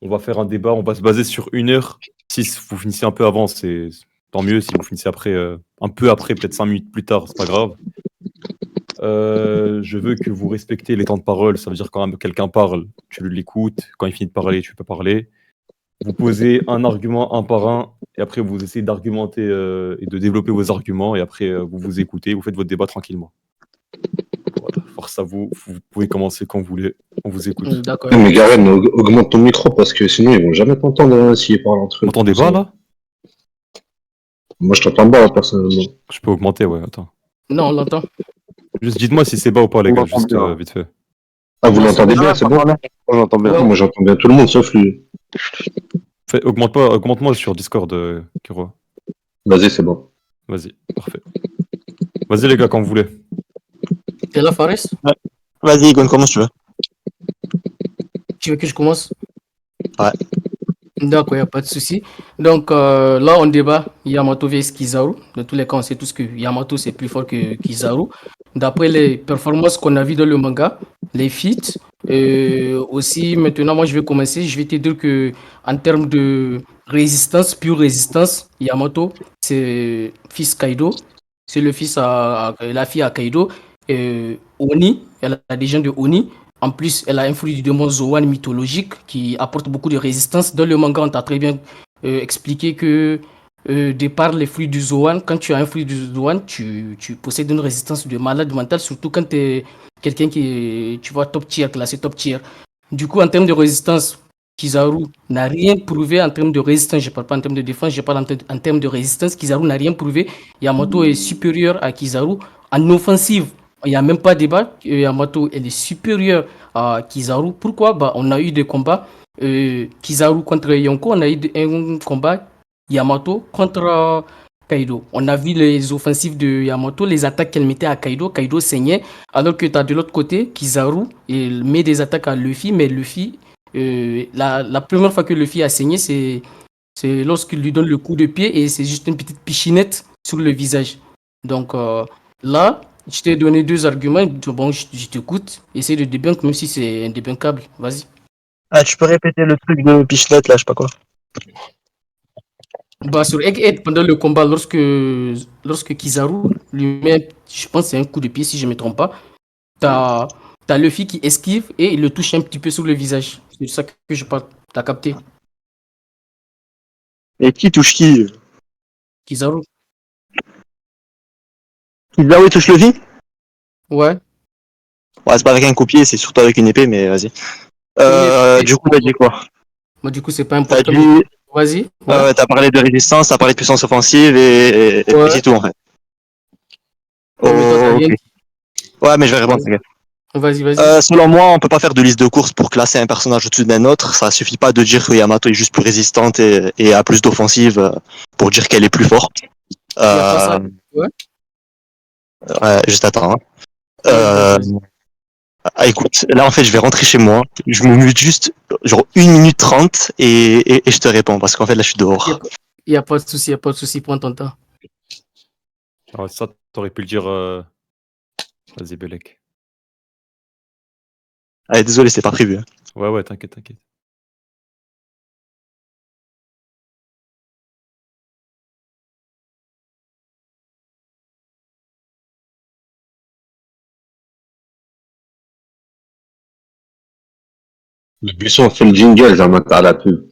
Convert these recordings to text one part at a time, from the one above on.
On va faire un débat, on va se baser sur 1 heure. Si vous finissez un peu avant, c'est tant mieux. Si vous finissez après, un peu après, peut-être 5 minutes plus tard, c'est pas grave. Je veux que vous respectez les temps de parole. Ça veut dire quand quelqu'un parle, tu l'écoutes. Quand il finit de parler, tu peux parler. Vous posez un argument un par un et après vous essayez d'argumenter, et de développer vos arguments et après, vous vous écoutez, vous faites votre débat tranquillement. Voilà, force à vous, vous pouvez commencer quand vous voulez, on vous écoute. D'accord, Ouais, y a mais pas de souci. Garen, augmente ton micro parce que sinon ils vont jamais t'entendre s'ils parlent entre Vous eux. m'entendez pas là? Moi je t'entends pas personnellement. Je peux augmenter, ouais, attends. Non, on l'entend. Juste dites-moi si c'est bas ou pas les On gars, l'entend juste, bien. vite fait. Ah, vous Non, c'est l'entendez bon. bien, c'est bon? Moi j'entends bien. Ouais, Moi j'entends bien tout le monde sauf lui. Augmente-moi sur Discord, Kiro. Vas-y, c'est bon. Vas-y, parfait. Vas-y les gars, quand vous voulez. t'es là, Fares? Vas-y, Gon, comment tu veux? Tu veux que je commence? Ouais. D'accord, il n'y a pas de souci. Donc là, on débat Yamato vs Kizaru. De tous les cas, on sait tous que Yamato, c'est plus fort que Kizaru. D'après les performances qu'on a vues dans le manga, les feats, aussi, maintenant, moi, je vais commencer. Je vais te dire que en termes de résistance, pure résistance, Yamato, c'est fils Kaido. C'est le fils la fille à Kaido. Oni, elle a des gens de Oni. En plus, elle a un fruit du démon Zoan mythologique qui apporte beaucoup de résistance. Dans le manga, on t'a très bien expliqué que, de par les fruits du Zoan, quand tu as un fruit du Zoan, tu possèdes une résistance de malade mental, surtout quand tu es quelqu'un qui est, tu vois, top tier, classé top tier. Du coup, en termes de résistance, Kizaru n'a rien prouvé en termes de résistance. Je ne parle pas en termes de défense, je parle en termes de résistance. Kizaru n'a rien prouvé. Yamato est supérieur à Kizaru en offensive. Il n'y a même pas de débat. Yamato, elle est supérieure à Kizaru. Pourquoi? Bah, on a eu des combats. Kizaru contre Yonko, on a eu un combat Yamato contre Kaido. On a vu les offensives de Yamato, les attaques qu'elle mettait à Kaido. Kaido saignait. Alors que tu as de l'autre côté, Kizaru, il met des attaques à Luffy, mais Luffy, la première fois que Luffy a saigné, c'est lorsqu'il lui donne le coup de pied et c'est juste une petite pichinette sur le visage. Donc là, je t'ai donné 2 arguments. Bon, je t'écoute. Essaye de débunk, même si c'est indébunkable. Vas-y. Ah, tu peux répéter le truc de Pichelette là, je sais pas quoi. Bah, sur Egghead, pendant le combat, lorsque Kizaru lui met, je pense que c'est un coup de pied si je ne me trompe pas, t'as as Luffy qui esquive et il le touche un petit peu sur le visage. C'est de ça que je parle. T'as capté? Et qui touche qui? Kizaru. Kizaru touche le vie? Ouais. Ouais, c'est pas avec un coupier, c'est surtout avec une épée, mais vas-y. Oui, Du coup, t'as dit quoi? moi, du coup, c'est pas T'as important. dit, Vas-y. Ouais. t'as parlé de résistance, t'as parlé de puissance offensive et puis Ouais. c'est tout en fait. Ouais, mais toi, t'as Ok. rien dit. Ouais, mais je vais répondre, t'inquiète. Vas-y, vas-y. Selon moi, on peut pas faire de liste de courses pour classer un personnage au-dessus d'un autre. Ça suffit pas de dire que Yamato est juste plus résistante et a plus d'offensive pour dire qu'elle est plus forte. Il n'y a pas ça. Ouais. Juste attends. Hein. Ouais, vas-y, vas-y. Écoute, là en fait, je vais rentrer chez moi. Je me mute juste genre 1 minute 30 et je te réponds parce qu'en fait là, je suis dehors. Il n'y a pas de souci, il n'y a pas de souci. Prends ton temps. Alors ça, t'aurais pu le dire, vas-y Belek. Allez, désolé, c'est pas prévu. Hein. Ouais, t'inquiète, t'inquiète. Le buisson fait le jingle, j'en mets à la pub.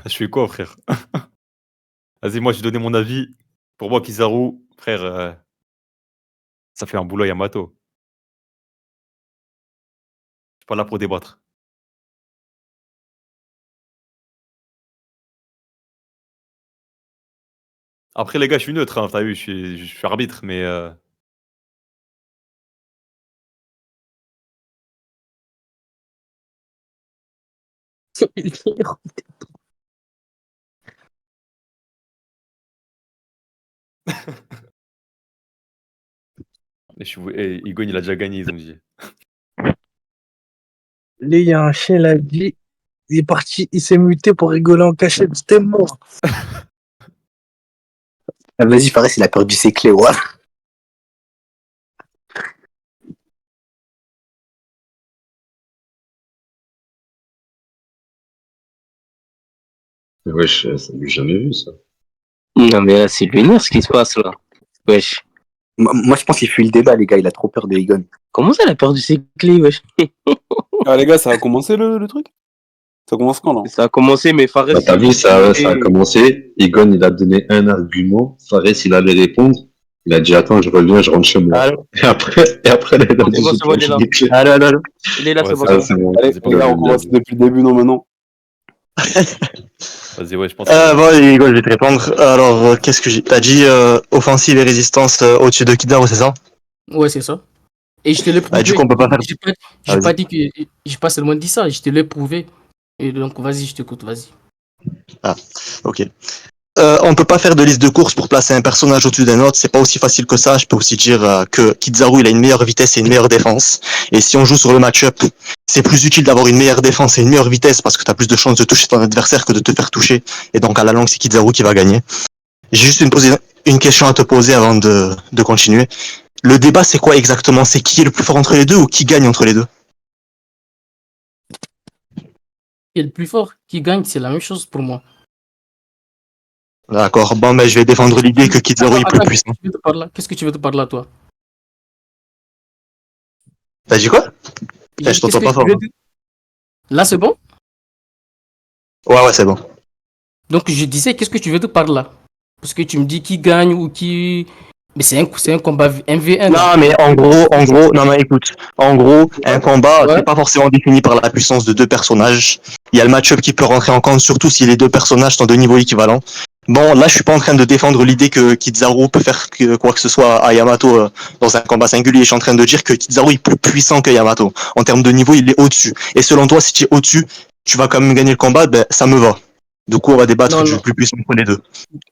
Je fais quoi, frère? Vas-y, moi, j'ai donné mon avis. Pour moi, Kizaru, frère, ça fait un boulot à Yamato. Je suis pas là pour débattre. Après, les gars, je suis neutre, hein, tu vu, je suis arbitre, mais Igon, il a déjà gagné, ils ont dit. Là, il y a un chien, il a dit, il est parti, il s'est muté pour rigoler en cachette, c'était mort. Ah, vas-y, Fares, il a perdu ses clés, ouais. Wesh, ça j'ai jamais vu ça. Non, mais là, c'est lunaire ce qui se passe là. Wesh. Moi, je pense qu'il fuit le débat, les gars. Il a trop peur de Egon. Comment ça, il a perdu ses clés, wesh? Ah, les gars, ça a commencé le truc? Ça commence quand, là? Ça a commencé, mais Fares. Bah, t'as vu, ça a commencé. Egon, il a donné un argument. Fares, il allait répondre. Il a dit, attends, je reviens, je rentre chez moi. Allô? Et après, il a dit, C'est bon, c'est bon, il est là. j'ai des clés. Allô. Il est là, Ouais, c'est bon. c'est c'est bon. bon. Allez, c'est pas les gars, grave, on commence bien. depuis le début, non, maintenant. Vas-y, ouais, je pense. Bon, Hugo, je vais te répondre. Alors, qu'est-ce que j'ai... T'as dit offensive et résistance au-dessus de Kizaru, c'est ça? Ouais, c'est ça. Et je te l'ai prouvé. Du coup, on peut pas faire... J'ai pas dit que. J'ai pas seulement dit ça, je te l'ai prouvé. Et donc, vas-y, je t'écoute, vas-y. Ok. On peut pas faire de liste de courses pour placer un personnage au-dessus d'un autre, c'est pas aussi facile que ça. Je peux aussi dire que Kizaru il a une meilleure vitesse et une meilleure défense. Et si on joue sur le match-up, c'est plus utile d'avoir une meilleure défense et une meilleure vitesse parce que t'as plus de chances de toucher ton adversaire que de te faire toucher. Et donc à la longue, c'est Kizaru qui va gagner. J'ai juste une question à te poser avant de continuer. Le débat c'est quoi exactement? C'est qui est le plus fort entre les deux ou qui gagne entre les deux? Et le plus fort qui gagne, c'est la même chose pour moi. D'accord, bon ben je vais défendre l'idée que Kizaru est plus puissant. Qu'est-ce que tu veux te parler là, toi? T'as dit quoi? J'ai Je dit, t'entends qu'est-ce pas que fort. tu veux dire? Là, c'est bon? Ouais, c'est bon. Donc, je disais, qu'est-ce que tu veux te parler là? Parce que tu me dis qui gagne ou qui. Mais c'est un combat 1v1. Non, mais en gros, non, mais écoute, en gros, un combat, Ouais. c'est pas forcément défini par la puissance de deux personnages. Il y a le match-up qui peut rentrer en compte, surtout si les deux personnages sont de niveau équivalent. Bon, là, je suis pas en train de défendre l'idée que Kizaru peut faire quoi que ce soit à Yamato dans un combat singulier. Je suis en train de dire que Kizaru est plus puissant que Yamato. En termes de niveau, il est au-dessus. Et selon toi, si tu es au-dessus, tu vas quand même gagner le combat, ben, ça me va. Du coup, on va débattre Non, du non. plus puissant entre les deux.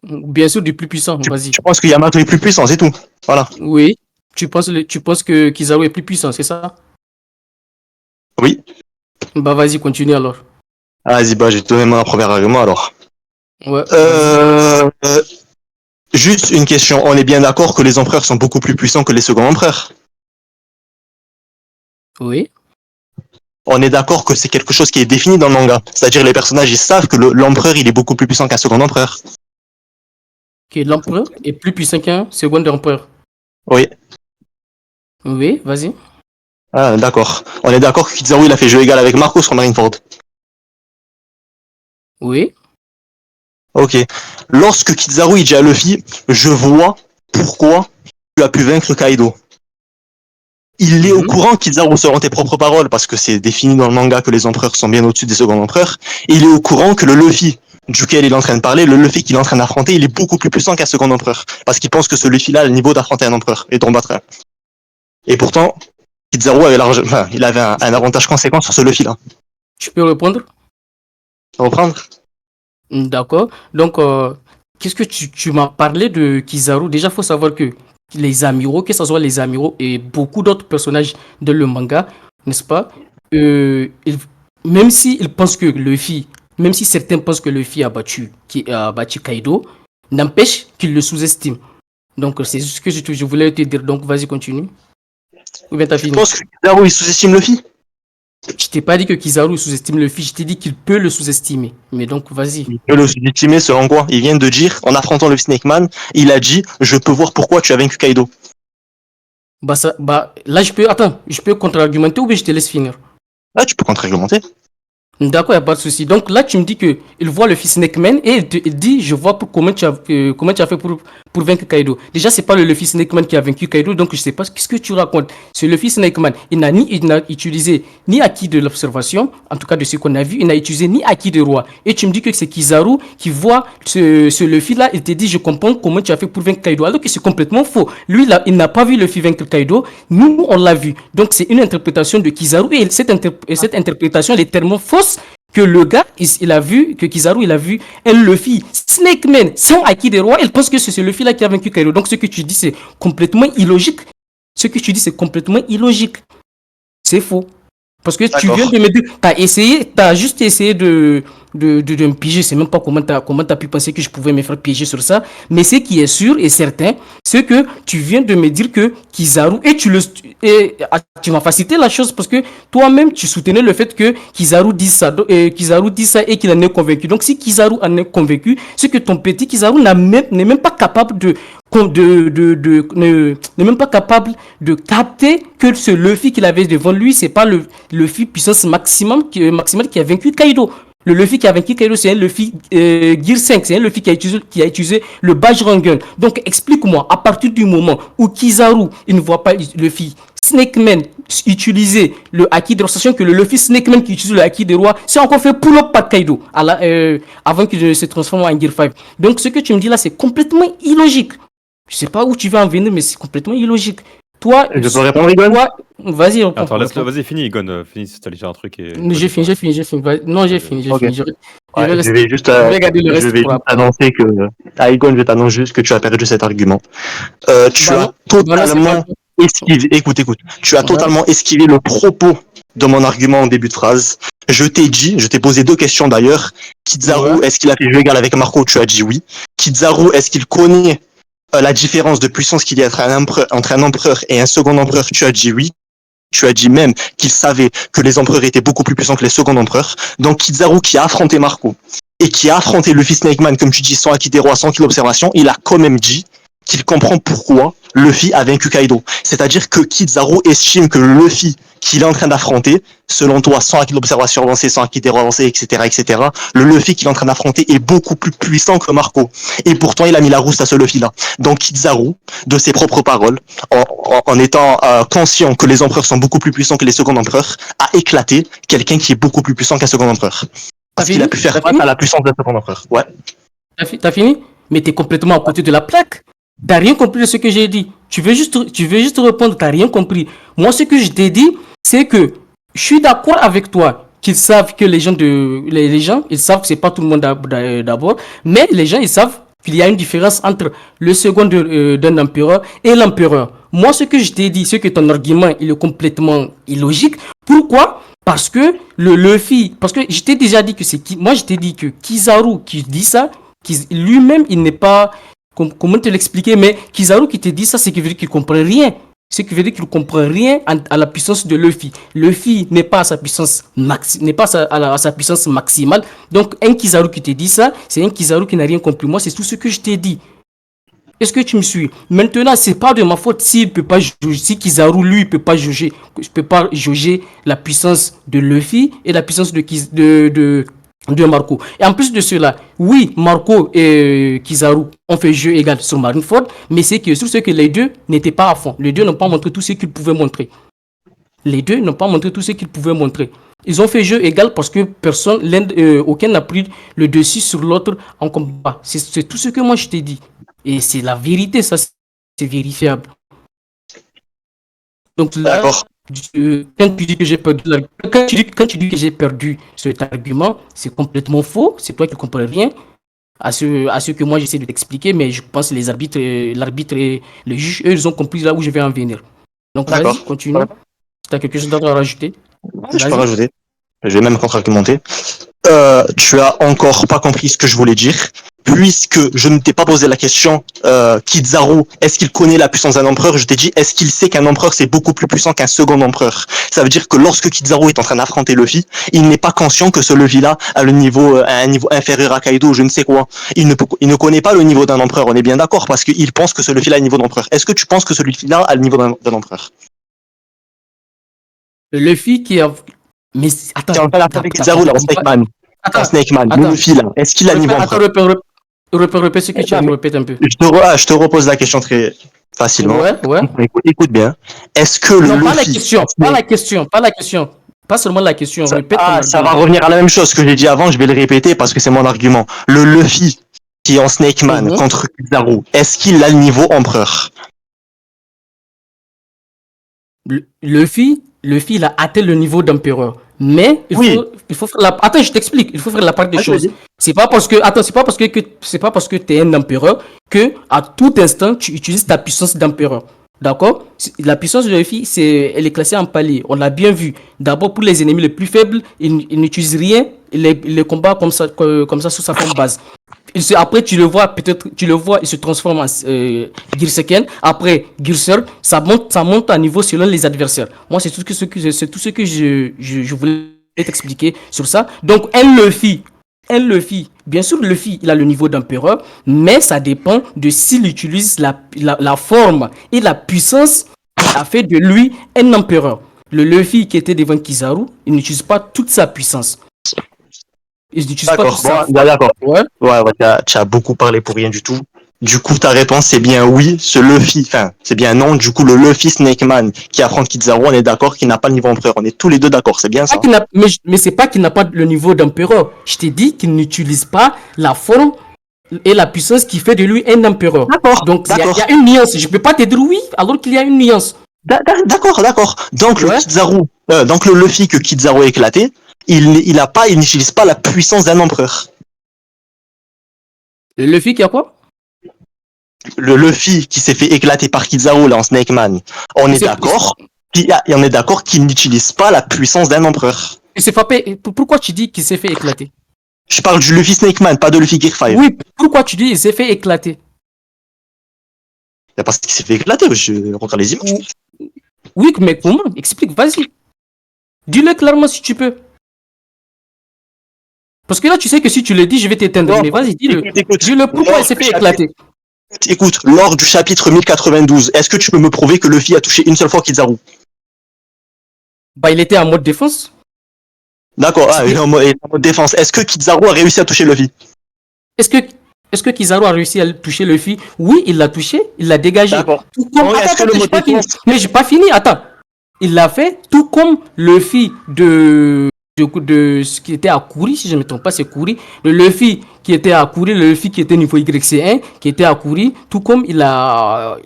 Bien sûr, du plus puissant, vas-y. Tu penses que Yamato est plus puissant, c'est tout. Voilà. Oui. Tu penses que Kizaru est plus puissant, c'est ça? Oui. Bah, vas-y, continue alors. Vas-y, bah, je vais te donner mon premier argument alors. Ouais. Juste une question. On est bien d'accord que les empereurs sont beaucoup plus puissants que les seconds empereurs. Oui. On est d'accord que c'est quelque chose qui est défini dans le manga. C'est-à-dire les personnages, ils savent que l'empereur, il est beaucoup plus puissant qu'un second empereur. Que l'empereur est plus puissant qu'un second empereur. Oui. Oui, vas-y. Ah, d'accord. On est d'accord que Kizaru, il a fait jeu égal avec Marcos sur Marineford. Oui. Ok. Lorsque Kizaru, il dit à Luffy, je vois pourquoi tu as pu vaincre Kaido. Il est au courant, Kizaru, selon tes propres paroles, parce que c'est défini dans le manga que les empereurs sont bien au-dessus des seconds empereurs. Et il est au courant que le Luffy duquel il est en train de parler, le Luffy qu'il est en train d'affronter, il est beaucoup plus puissant qu'un second empereur. Parce qu'il pense que ce Luffy-là a le niveau d'affronter un empereur et d'en battre un. Et pourtant, Kizaru avait il avait un avantage conséquent sur ce Luffy-là. Tu peux répondre? Reprendre? D'accord. Donc, qu'est-ce que tu m'as parlé de Kizaru? Déjà, il faut savoir que les amiraux, que ce soit les amiraux et beaucoup d'autres personnages de le manga, n'est-ce pas? Même s'ils pensent que Luffy, même si certains pensent que Luffy a battu Kaido, n'empêche qu'ils le sous-estiment. Donc, c'est ce que je voulais te dire. Donc, vas-y, continue. Ou bien t'as fini? Tu penses que Kizaru, il sous-estime Luffy? Je t'ai pas dit que Kizaru sous-estime Luffy, je t'ai dit qu'il peut le sous-estimer. Mais donc, vas-y. Il peut le sous-estimer selon quoi? Il vient de dire, en affrontant le Snake Man, il a dit, je peux voir pourquoi tu as vaincu Kaido. Là, je peux contre-argumenter ou bien je te laisse finir? Là, tu peux contre-argumenter. D'accord, il n'y a pas de souci. Donc là, tu me dis qu'il voit le fils Snake Man et il dit, je vois comment tu as fait pour vaincre Kaido. Déjà, c'est pas le fils Snake Man qui a vaincu Kaido, donc je sais pas ce que tu racontes. C'est le fils Snake Man. Il n'a utilisé ni acquis de l'observation, en tout cas de ce qu'on a vu, il n'a utilisé ni acquis de roi. Et tu me dis que c'est Kizaru qui voit ce Luffy-là, il te dit, je comprends comment tu as fait pour vaincre Kaido. Alors que c'est complètement faux. Lui, il n'a pas vu Luffy vaincre Kaido. Nous, on l'a vu. Donc c'est une interprétation de Kizaru et cette interprétation, elle est tellement fausse que le gars, que Kizaru, il a vu un Luffy Snake Man sans acquis des rois. Il pense que c'est ce Luffy-là qui a vaincu Kaido. Donc ce que tu dis, c'est complètement illogique. Ce que tu dis, c'est complètement illogique. C'est faux. Parce que tu viens de me dire, t'as juste essayé de de me piéger. C'est même pas comment t'as pu penser que je pouvais me faire piéger sur ça. Mais ce qui est sûr et certain, c'est que tu viens de me dire que Kizaru, tu m'as facilité la chose parce que toi-même, tu soutenais le fait que Kizaru dit ça et qu'il en est convaincu. Donc, si Kizaru en est convaincu, c'est que ton petit Kizaru n'est même pas capable n'est même pas capable de capter que ce Luffy qu'il avait devant lui, c'est pas le Luffy puissance maximale qui a vaincu Kaido. Le Luffy qui a vaincu Kaido, c'est un Luffy Gear 5, c'est un Luffy qui a utilisé le Badge Rangun. Donc explique-moi, à partir du moment où Kizaru, il ne voit pas Luffy Snake Man utiliser le Haki de roi, sachant que le Luffy Snake Man qui utilise le Haki des rois, c'est encore fait pull-up par Kaido avant qu'il se transforme en Gear 5. Donc ce que tu me dis là, c'est complètement illogique. Je sais pas où tu vas en venir, mais c'est complètement illogique. Toi, Je peux répondre, Igon? Vas-y, réponds. Attends, laisse-le, vas-y, finis, Igon. Finis si t'as déjà un truc. J'ai fini. Non, j'ai fini. Ok. Je vais juste regarder le reste pour après. annoncer que Igon, je t'annonce juste que tu as perdu cet argument. Tu as totalement esquivé. Écoute. Tu as totalement esquivé le propos de mon argument en début de phrase. Je t'ai posé 2 questions d'ailleurs. Kizaru, est-ce qu'il a fait jeu égal avec Marco? Tu as dit oui. Kizaru, est-ce qu'il connaît la différence de puissance qu'il y a entre un empereur et un second empereur? Tu as dit oui. Tu as dit même qu'il savait que les empereurs étaient beaucoup plus puissants que les seconds empereurs. Donc Kizaru, qui a affronté Marco et qui a affronté Luffy Snake Man, comme tu dis, sans Haki des rois, sans qu'il observation, il a quand même dit qu'il comprend pourquoi Luffy a vaincu Kaido. C'est-à-dire que Kizaru estime que le Luffy qu'il est en train d'affronter, selon toi, sans Haki d'observation avancé, sans Haki des rois avancé, etc., le Luffy qu'il est en train d'affronter est beaucoup plus puissant que Marco. Et pourtant, il a mis la rousse à ce Luffy-là. Donc Kizaru, de ses propres paroles, en étant conscient que les empereurs sont beaucoup plus puissants que les seconds empereurs, a éclaté quelqu'un qui est beaucoup plus puissant qu'un second empereur. Parce qu'il a pu faire face à la puissance d'un second empereur. Ouais. T'as fini? Mais t'es complètement à côté de la plaque. T'as rien compris de ce que j'ai dit. Tu veux juste répondre, t'as rien compris. Moi, ce que je t'ai dit, c'est que je suis d'accord avec toi qu'ils savent que les gens, ils savent que c'est pas tout le monde d'abord, mais les gens, ils savent qu'il y a une différence entre le second d'un empereur et l'empereur. Moi, ce que je t'ai dit, c'est que ton argument, il est complètement illogique. Pourquoi? Parce que le Luffy, parce que je t'ai déjà dit moi, je t'ai dit que Kizaru qui dit ça, lui-même, il n'est pas, comment te l'expliquer, mais Kizaru qui te dit ça, c'est qu'il veut dire qu'il comprend rien. Ce qui veut dire qu'il ne comprend rien à la puissance de Luffy. Luffy n'est pas à sa puissance à sa puissance maximale. Donc, un Kizaru qui te dit ça, c'est un Kizaru qui n'a rien compris. Moi, c'est tout ce que je t'ai dit. Est-ce que tu me suis? Maintenant, c'est pas de ma faute s'il peut pas juger, si Kizaru, lui, peut pas juger la puissance de Luffy et la puissance de Marco. Et en plus de cela, oui, Marco et Kizaru ont fait jeu égal sur Marineford, mais c'est que sur ce que les deux n'étaient pas à fond. Les deux n'ont pas montré tout ce qu'ils pouvaient montrer. Ils ont fait jeu égal parce que aucun n'a pris le dessus sur l'autre en combat. C'est tout ce que moi je t'ai dit. Et c'est la vérité, ça, c'est vérifiable. Donc là, quand tu dis que j'ai perdu cet argument, c'est complètement faux. C'est toi qui ne comprends rien à ce que moi j'essaie de t'expliquer, mais je pense que l'arbitre et le juge, eux, ils ont compris là où je vais en venir. Donc vas-y, continue. Si tu as quelque chose d'autre à rajouter. Je peux rajouter. Je vais même contre-argumenter. Tu as encore pas compris ce que je voulais dire, puisque je ne t'ai pas posé la question, Kizaru, est-ce qu'il connaît la puissance d'un empereur? Je t'ai dit, est-ce qu'il sait qu'un empereur c'est beaucoup plus puissant qu'un second empereur? Ça veut dire que lorsque Kizaru est en train d'affronter Luffy, il n'est pas conscient que ce Luffy-là a un niveau inférieur à Kaido, je ne sais quoi. Il ne connaît pas le niveau d'un empereur, on est bien d'accord, parce qu'il pense que ce Luffy-là a un niveau d'empereur. Est-ce que tu penses que ce Luffy-là a le niveau d'un empereur? Le Luffy qui a... Mais attends, tu es en train d'affronter Kizaru là, en Snake Man. Snake Man, le Luffy là, est-ce qu'il a le niveau empereur? Répète ce que tu as dit, répète un peu. Je te repose la question très facilement. Ouais. Écoute bien. Est-ce que le Luffy... pas la question. Pas seulement la question. Répète. Ça va revenir à la même chose que j'ai dit avant, je vais le répéter parce que c'est mon argument. Le Luffy qui est en Snake Man contre Kizaru, est-ce qu'il a le niveau empereur? Luffy, il a atteint le niveau d'empereur. Mais il faut faire attends, je t'explique. Il faut faire la part des choses. C'est pas parce que tu es un empereur que à tout instant tu utilises ta puissance d'empereur. D'accord? La puissance de Luffy, elle est classée en palier. On l'a bien vu. D'abord, pour les ennemis les plus faibles, il n'utilise rien les combats comme ça sur sa forme base. Après, tu le vois, il se transforme en Gearseken. Après, Gearser, ça monte à niveau selon les adversaires. Moi, c'est tout ce que je voulais t'expliquer sur ça. Donc, un Luffy, bien sûr, Luffy, il a le niveau d'empereur, mais ça dépend de s'il utilise la forme et la puissance qui a fait de lui un empereur. Le Luffy qui était devant Kizaru, il n'utilise pas toute sa puissance. Il n'utilise pas toute sa force. D'accord. Ouais. Ouais, tu as beaucoup parlé pour rien du tout. Du coup, ta réponse, c'est bien oui, c'est bien non. Du coup, le Luffy Snake Man qui affronte Kizaru, on est d'accord qu'il n'a pas le niveau empereur. On est tous les deux d'accord, c'est bien ça. Mais c'est pas qu'il n'a pas le niveau d'empereur. Je t'ai dit qu'il n'utilise pas la forme et la puissance qui fait de lui un empereur. D'accord. Donc, il y a une nuance. Je peux pas te dire oui, alors qu'il y a une nuance. D'accord. Donc, le Luffy que Kizaru a éclaté, il n'utilise pas la puissance d'un empereur. Le Luffy qui a quoi? Le Luffy qui s'est fait éclater par Kizaru là en Snake Man, on est d'accord qu'il n'utilise pas la puissance d'un empereur. Il s'est frappé. Pourquoi tu dis qu'il s'est fait éclater? Je parle du Luffy Snake Man, pas de Luffy Gear 5. Oui, pourquoi tu dis qu'il s'est fait éclater? Parce qu'il s'est fait éclater, je regarde les images. Oui, mais comment? Explique, vas-y. Dis-le clairement si tu peux. Parce que là, tu sais que si tu le dis, je vais t'éteindre. Mais vas-y, dis-le. Dis-le pourquoi il s'est fait éclater. Écoute, lors du chapitre 1092, est-ce que tu peux me prouver que Luffy a touché une seule fois Kizaru? Bah, il était en mode défense. D'accord, il est en mode défense. Est-ce que Kizaru a réussi à toucher Luffy? Est-ce que Kizaru a réussi à toucher Luffy? Oui, il l'a touché, il l'a dégagé. D'accord. Mais j'ai pas fini, attends. Il l'a fait tout comme Luffy de ce qui était à Kuri, si je ne me trompe pas, c'est Kuri. Le Luffy qui était à Kuri, le Luffy qui était niveau YC1, qui était à Kuri, tout comme il a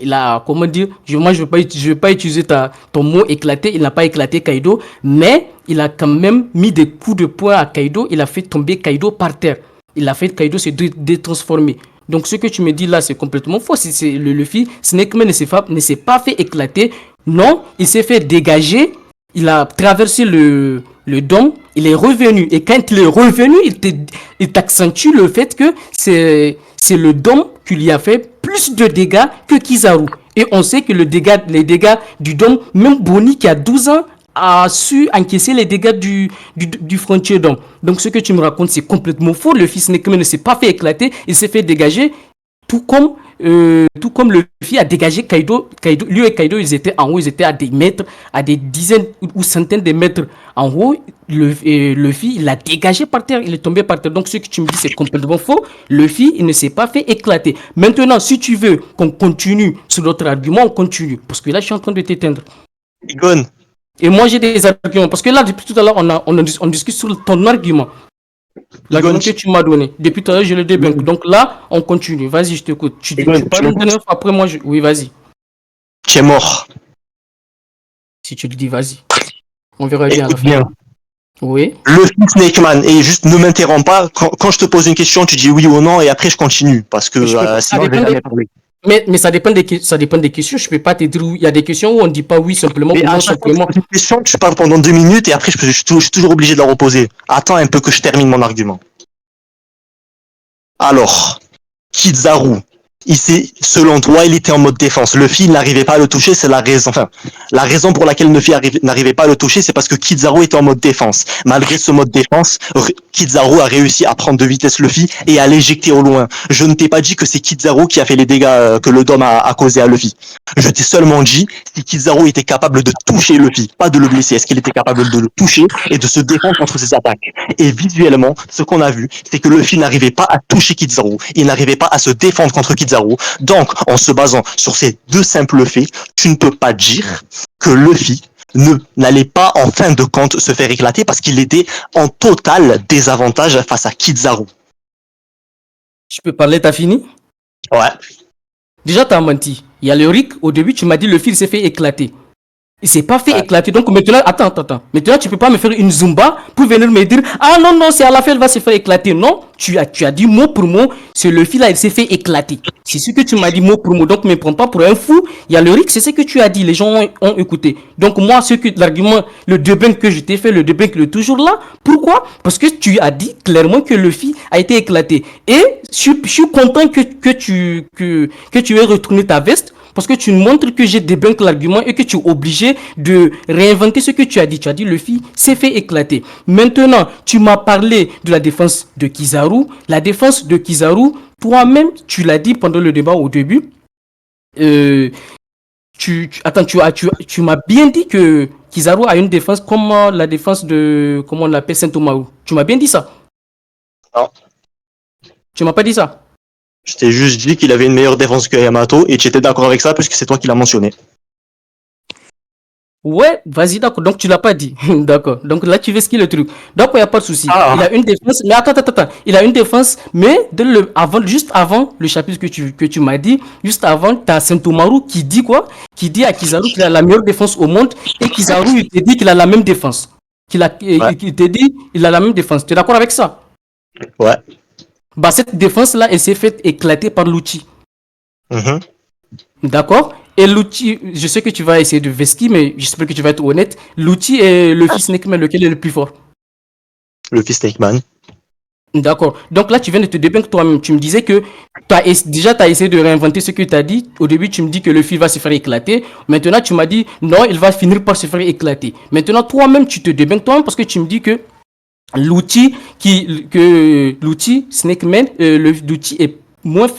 comment dire, moi je vais pas utiliser ton mot éclaté, il n'a pas éclaté Kaido, mais il a quand même mis des coups de poing à Kaido, il a fait tomber Kaido par terre. Il a fait Kaido se détransformer. Donc ce que tu me dis là, c'est complètement faux. C'est le Luffy, Snake Man ne s'est pas fait éclater. Non, il s'est fait dégager. Il a traversé le dôme. Il est revenu. Et quand il est revenu, il t'accentue le fait que c'est le dôme qui lui a fait plus de dégâts que Kizaru. Et on sait que les dégâts du dôme, même Bonnie qui a 12 ans, a su encaisser les dégâts du Frontier Dome. Donc ce que tu me racontes, c'est complètement faux. Le fils Snake Man ne s'est pas fait éclater, il s'est fait dégager, tout comme le Luffy a dégagé Kaido. Lui et Kaido, ils étaient en haut, ils étaient à des mètres, à des dizaines ou centaines de mètres en haut. Luffy, il l'a dégagé par terre, il est tombé par terre. Donc ce que tu me dis, c'est complètement faux. Luffy, il ne s'est pas fait éclater. Maintenant, si tu veux qu'on continue sur notre argument, on continue. Parce que là, je suis en train de t'éteindre. Igon. Et moi, j'ai des arguments. Parce que là, depuis tout à l'heure, on discute sur ton argument. L'argument que tu m'as donné. Depuis tout à l'heure, je le débunk. Donc là, on continue. Vas-y, je t'écoute. Tu parles une dernière fois, après moi, oui, vas-y. Tu es mort. Si tu le dis, vas-y. On verra bien à la fin. Bien. Oui. Le Snake Man, et juste ne m'interromps pas. Quand je te pose une question, tu dis oui ou non, et après je continue. Parce que sinon, je vais jamais parler. Mais ça dépend des questions. Je peux pas te dire oui. Il y a des questions où on dit pas oui simplement. Mais à chaque fois que tu poses une question, tu parles pendant 2 minutes et après je suis toujours obligé de la reposer. Attends un peu que je termine mon argument. Alors, Kizaru, selon toi, il était en mode défense. Luffy n'arrivait pas à le toucher, c'est la raison. Enfin, la raison pour laquelle Luffy n'arrivait pas à le toucher, c'est parce que Kizaru était en mode défense. Malgré ce mode défense, Kizaru a réussi à prendre de vitesse Luffy et à l'éjecter au loin. Je ne t'ai pas dit que c'est Kizaru qui a fait les dégâts que le Dôme a causé à Luffy. Je t'ai seulement dit si Kizaru était capable de toucher Luffy, pas de le blesser. Est-ce qu'il était capable de le toucher et de se défendre contre ses attaques? Et visuellement, ce qu'on a vu, c'est que Luffy n'arrivait pas à toucher Kizaru. Il n'arrivait pas à se défendre contre Kizaru. Donc, en se basant sur ces 2 simples faits, tu ne peux pas dire que Luffy n'allait pas en fin de compte se faire éclater parce qu'il était en total désavantage face à Kizaru. Je peux parler, t'as fini? Ouais. Déjà, t'as menti. Il y a le Rick, au début, tu m'as dit le fil s'est fait éclater. Il s'est pas fait éclater. Donc maintenant, attends. Maintenant, tu peux pas me faire une Zumba pour venir me dire, ah non, c'est à la fin, elle va se faire éclater. Non, tu as dit mot pour mot, c'est le fil là, il s'est fait éclater. C'est ce que tu m'as dit mot pour mot. Donc, me prends pas pour un fou. Il y a le RIC, c'est ce que tu as dit. Les gens ont écouté. Donc, moi, l'argument, le debunk que je t'ai fait, le debunk, il est toujours là. Pourquoi? Parce que tu as dit clairement que le fil a été éclaté. Et je suis content que tu aies retourné ta veste. Parce que tu montres que j'ai débunk l'argument et que tu es obligé de réinventer ce que tu as dit. Tu as dit le fil s'est fait éclater. Maintenant, tu m'as parlé de la défense de Kizaru. La défense de Kizaru, toi-même, tu l'as dit pendant le débat au début. Tu m'as bien dit que Kizaru a une défense comme la défense de, comment on l'appelle, Sentomaru. Tu m'as bien dit ça? Non. Tu m'as pas dit ça? Je t'ai juste dit qu'il avait une meilleure défense que Yamato et tu étais d'accord avec ça puisque c'est toi qui l'as mentionné. Ouais, vas-y, d'accord. Donc, tu l'as pas dit. D'accord. Donc, là, tu veux ce qui est le truc. Donc, il n'y a pas de souci. Il a une défense. Mais attends. Il a une défense, mais juste avant le chapitre que tu m'as dit, juste avant, tu as Sentomaru qui dit quoi? Qui dit à Kizaru qu'il a la meilleure défense au monde et Kizaru, il te dit qu'il a la même défense. Il te dit qu'il a la même défense. Tu es d'accord avec ça? Ouais. Bah, cette défense-là, elle s'est faite éclater par Lucci. D'accord? Et Lucci, je sais que tu vas essayer de vesquer, mais j'espère que tu vas être honnête. Lucci et le fils Snakeman, lequel est le plus fort? Le fils Snakeman. D'accord. Donc là, tu viens de te débunk toi-même. Tu me disais que tu as essayé de réinventer ce que tu as dit. Au début, tu me dis que le fil va se faire éclater. Maintenant, tu m'as dit non, il va finir par se faire éclater. Maintenant, toi-même, tu te débunks toi-même parce que tu me dis que l'outil Snakeman, l'outil est moins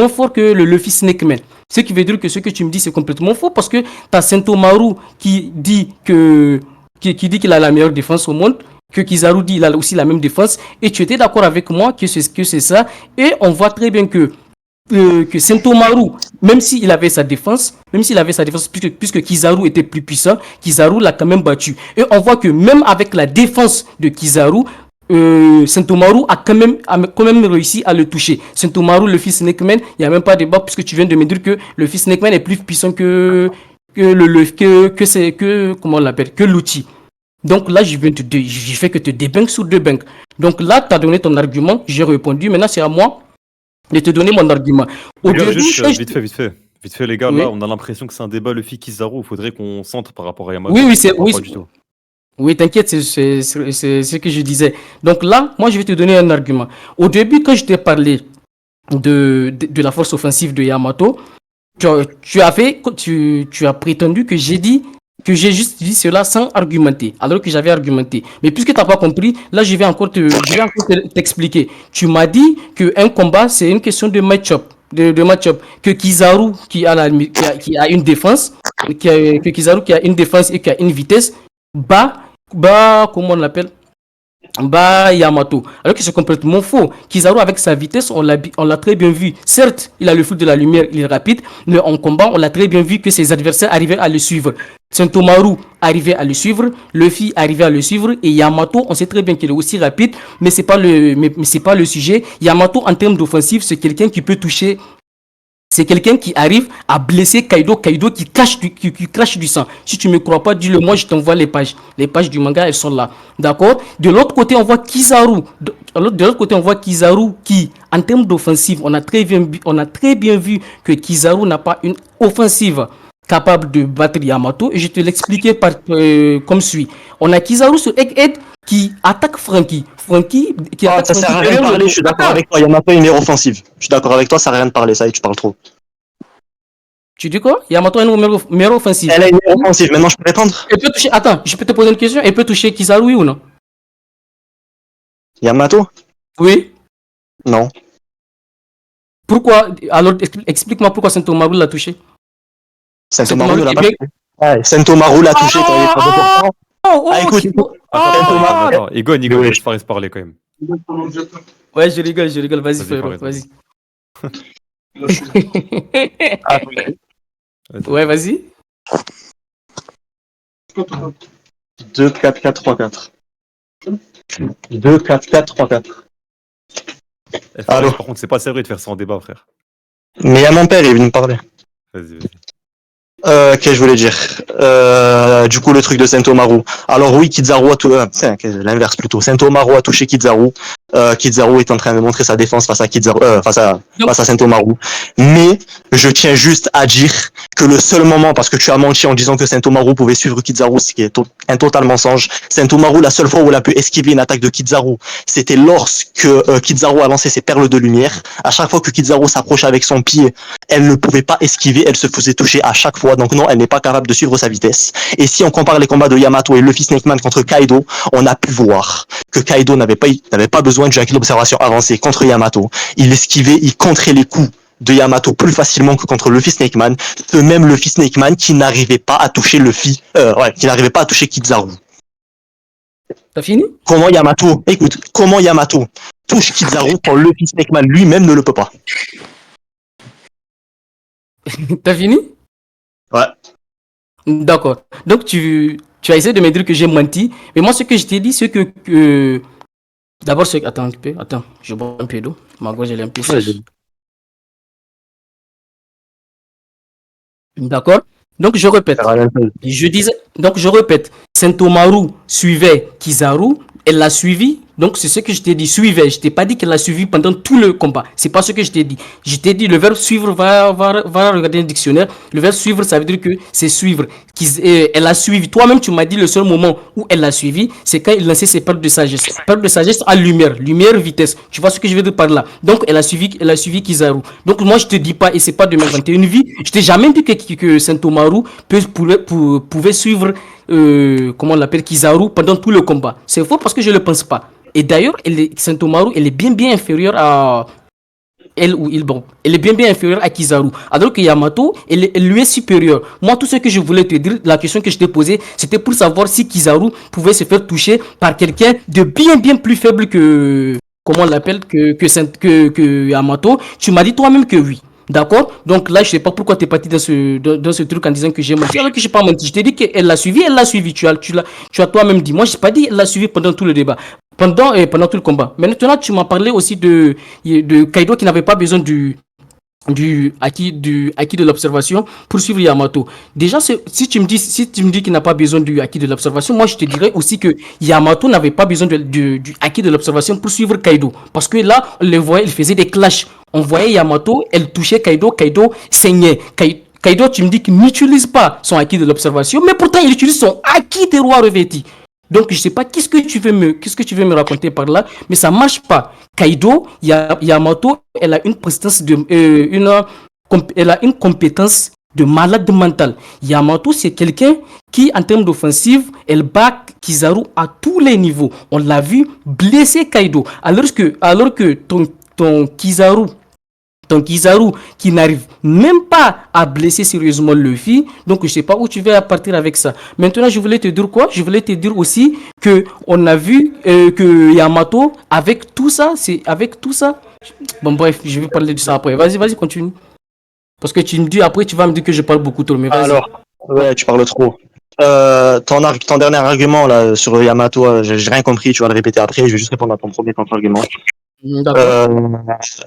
fort que le Luffy Snakeman. Ce qui veut dire que ce que tu me dis, c'est complètement faux parce que tu as Sentomaru qui dit qu'il a la meilleure défense au monde, que Kizaru dit qu'il a aussi la même défense, et tu étais d'accord avec moi que c'est ça, et on voit très bien que Sentomaru, même s'il avait sa défense, puisque Kizaru était plus puissant, Kizaru l'a quand même battu. Et on voit que même avec la défense de Kizaru, Sentomaru a quand même réussi à le toucher. Sentomaru, le fils Snakeman, il n'y a même pas de débat puisque tu viens de me dire que le fils Snakeman est plus puissant que l'outil. Donc là, je fais que te débunk sur débunk. Donc là, tu as donné ton argument, j'ai répondu. Maintenant, c'est à moi de te donner mon argument. Vite fait, les gars, Oui. là, on a l'impression que c'est un débat Luffy Kizaru. Il faudrait qu'on centre par rapport à Yamato. Oui, t'inquiète, c'est ce que je disais. Donc là, moi, je vais te donner un argument. Au début, quand je t'ai parlé de la force offensive de Yamato, tu as prétendu que j'ai juste dit cela sans argumenter, alors que j'avais argumenté. Mais puisque tu n'as pas compris, là, je vais encore t'expliquer. Tu m'as dit qu'un combat, c'est une question de match-up. Que Kizaru qui a une défense, que Kizaru qui a une défense et qui a une vitesse, comment on l'appelle, Yamato. Alors que c'est complètement faux. Kizaru avec sa vitesse, on l'a très bien vu. Certes, il a le flou de la lumière, il est rapide, mais en combat, on l'a très bien vu que ses adversaires arrivaient à le suivre. Sentomaru arrivait à le suivre, Luffy arrivait à le suivre, et Yamato, on sait très bien qu'il est aussi rapide, mais c'est pas le sujet. Yamato, en termes d'offensive, c'est quelqu'un qui peut toucher. C'est quelqu'un qui arrive à blesser Kaido qui crache du sang. Si tu ne me crois pas, dis-le moi, je t'envoie les pages. Les pages du manga, elles sont là. D'accord? De l'autre côté, on voit Kizaru. Qui, en termes d'offensive, on a très bien vu que Kizaru n'a pas une offensive capable de battre Yamato. Et je te l'expliquais comme suit. On a Kizaru sur Egghead qui attaque Franky. Qui attaque ça sert à rien de parler, je suis d'accord avec toi, il n'y en a pas une meilleure offensive. Je suis d'accord avec toi, ça sert à rien de parler, ça y est, tu parles trop. Tu dis quoi? Yamato a une meilleure offensive. Elle a une meilleure offensive, maintenant je peux répondre. Elle peut toucher, attends, je peux te poser une question. Elle peut toucher Kizaru, oui ou non? Yamato? Oui. Non. Pourquoi? Alors, explique-moi pourquoi Sentomaru l'a touché. Sentomaru l'a pas touché. Ouais, Sentomaru l'a touché quand il est pas écoute. Attends, Egon, je Fares parler quand même. Ouais, je rigole, vas-y, frérot, vas-y. Ouais, vas-y. 2, 4, 4, 3, 4. 2, 4, 4, 3, 4. Par contre, c'est pas sérieux de faire ça en débat, frère. Mais il y a mon père, il est venu me parler. Vas-y. Qu'est-ce que je voulais dire du coup, le truc de Sentomaru. Alors oui, Kizaru a l'inverse plutôt. Sentomaru a touché Kizaru. Kizaru est en train de montrer sa défense face à Kizaru, face à Sentomaru. Mais je tiens juste à dire que le seul moment, parce que tu as menti en disant que Sentomaru pouvait suivre Kizaru, ce qui est un total mensonge. Sentomaru, la seule fois où il a pu esquiver une attaque de Kizaru, c'était lorsque Kizaru a lancé ses perles de lumière. À chaque fois que Kizaru s'approchait avec son pied, elle ne pouvait pas esquiver, elle se faisait toucher à chaque fois. Donc non, elle n'est pas capable de suivre sa vitesse. Et si on compare les combats de Yamato et Luffy Snakeman contre Kaido, on a pu voir que Kaido n'avait pas besoin du haki d'observation avancé contre Yamato. Il esquivait, il contrait les coups de Yamato plus facilement que contre Luffy Snakeman. Ce même Luffy Snakeman qui n'arrivait pas à toucher Kizaru. T'as fini? Comment Yamato touche Kizaru quand Luffy Snakeman lui-même ne le peut pas? T'as fini? Ouais. D'accord. Donc tu as essayé de me dire que j'ai menti. Mais moi, ce que je t'ai dit, c'est que d'abord, attends un peu. Attends, je bois un peu d'eau. Ma gorge, elle est un peu sèche. D'accord. Donc je répète. Je répète. Sentomaru suivait Kizaru. Elle l'a suivi. Donc c'est ce que je t'ai dit. Suivait. Je t'ai pas dit qu'elle l'a suivi pendant tout le combat. C'est pas ce que je t'ai dit. Je t'ai dit le verbe suivre, va regarder un dictionnaire. Le verbe suivre, ça veut dire que c'est suivre. Elle a suivi. Toi-même, tu m'as dit le seul moment où elle l'a suivi, c'est quand il lançait ses perles de sagesse. Perles de sagesse à lumière. Lumière, vitesse. Tu vois ce que je veux dire par là. Donc elle a suivi Kizaru. Donc moi, je te dis pas, et c'est pas de m'inventer une vie. Je t'ai jamais dit que Sentomaru pouvait suivre comment on l'appelle, Kizaru pendant tout le combat. C'est faux parce que je ne le pense pas. Et d'ailleurs, Sentomaru, elle est bien inférieure à elle ou il. Bon, elle est bien inférieure à Kizaru. Alors que Yamato, elle lui est supérieure. Moi, tout ce que je voulais te dire, la question que je t'ai posée, c'était pour savoir si Kizaru pouvait se faire toucher par quelqu'un de bien plus faible que comment on l'appelle, que Yamato. Tu m'as dit toi-même que oui. D'accord? Donc là, je sais pas pourquoi tu es parti dans ce truc en disant que j'ai menti. Alors que je n'ai pas menti. Je t'ai dit qu'elle l'a suivi. Tu as toi-même dit. Moi, je n'ai pas dit qu'elle l'a suivi pendant tout le débat. Pendant tout le combat. Mais maintenant, tu m'as parlé aussi de Kaido qui n'avait pas besoin du acquis de l'observation pour suivre Yamato. Déjà, si tu me dis qu'il n'a pas besoin du acquis de l'observation, moi je te dirais aussi que Yamato n'avait pas besoin du acquis de l'observation pour suivre Kaido. Parce que là, on le voyait, il faisait des clashs. On voyait Yamato, elle touchait Kaido saignait. Kaido, tu me dis qu'il n'utilise pas son acquis de l'observation, mais pourtant il utilise son acquis des rois revêtis. Donc je sais pas qu'est-ce que tu veux me raconter par là, mais ça marche pas. Kaido, Yamato, elle a une prestance elle a une compétence de malade mental. Yamato, c'est quelqu'un qui, en termes d'offensive, elle bat Kizaru à tous les niveaux. On l'a vu blesser Kaido, alors que ton Kizaru qui n'arrive même pas à blesser sérieusement Luffy. Donc je sais pas où tu vas partir avec ça. Maintenant, je voulais te dire quoi? Je voulais te dire aussi que on a vu que Yamato, avec tout ça. Bon bref, je vais parler de ça après. Vas-y, continue. Parce que tu me dis après, tu vas me dire que je parle beaucoup trop. Mais vas-y. Alors, ouais, tu parles trop. Ton dernier argument là sur Yamato, j'ai rien compris. Tu vas le répéter après. Je vais juste répondre à ton premier contre-argument.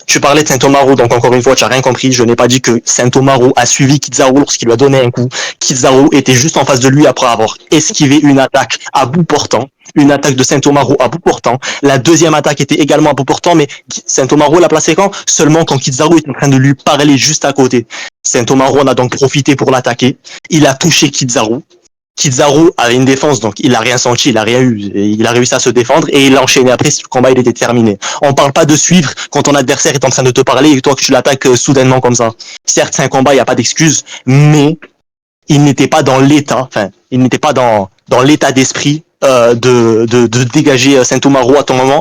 Tu parlais de Sentomaru, donc encore une fois, tu n'as rien compris. Je n'ai pas dit que Sentomaru a suivi Kizaru lorsqu'il lui a donné un coup. Kizaru était juste en face de lui après avoir esquivé une attaque à bout portant. Une attaque de Sentomaru à bout portant. La deuxième attaque était également à bout portant, mais Sentomaru l'a placé quand? Seulement quand Kizaru est en train de lui parler juste à côté. Sentomaru en a donc profité pour l'attaquer. Il a touché Kizaru. Kizaru avait une défense, donc il n'a rien senti, il n'a rien eu. Il a réussi à se défendre et il a enchaîné. Après, le combat, il était terminé. On parle pas de suivre quand ton adversaire est en train de te parler et toi que tu l'attaques soudainement comme ça. Certes, c'est un combat, il n'y a pas d'excuse, mais il n'était pas dans l'état, dans l'état d'esprit de dégager Sentomaru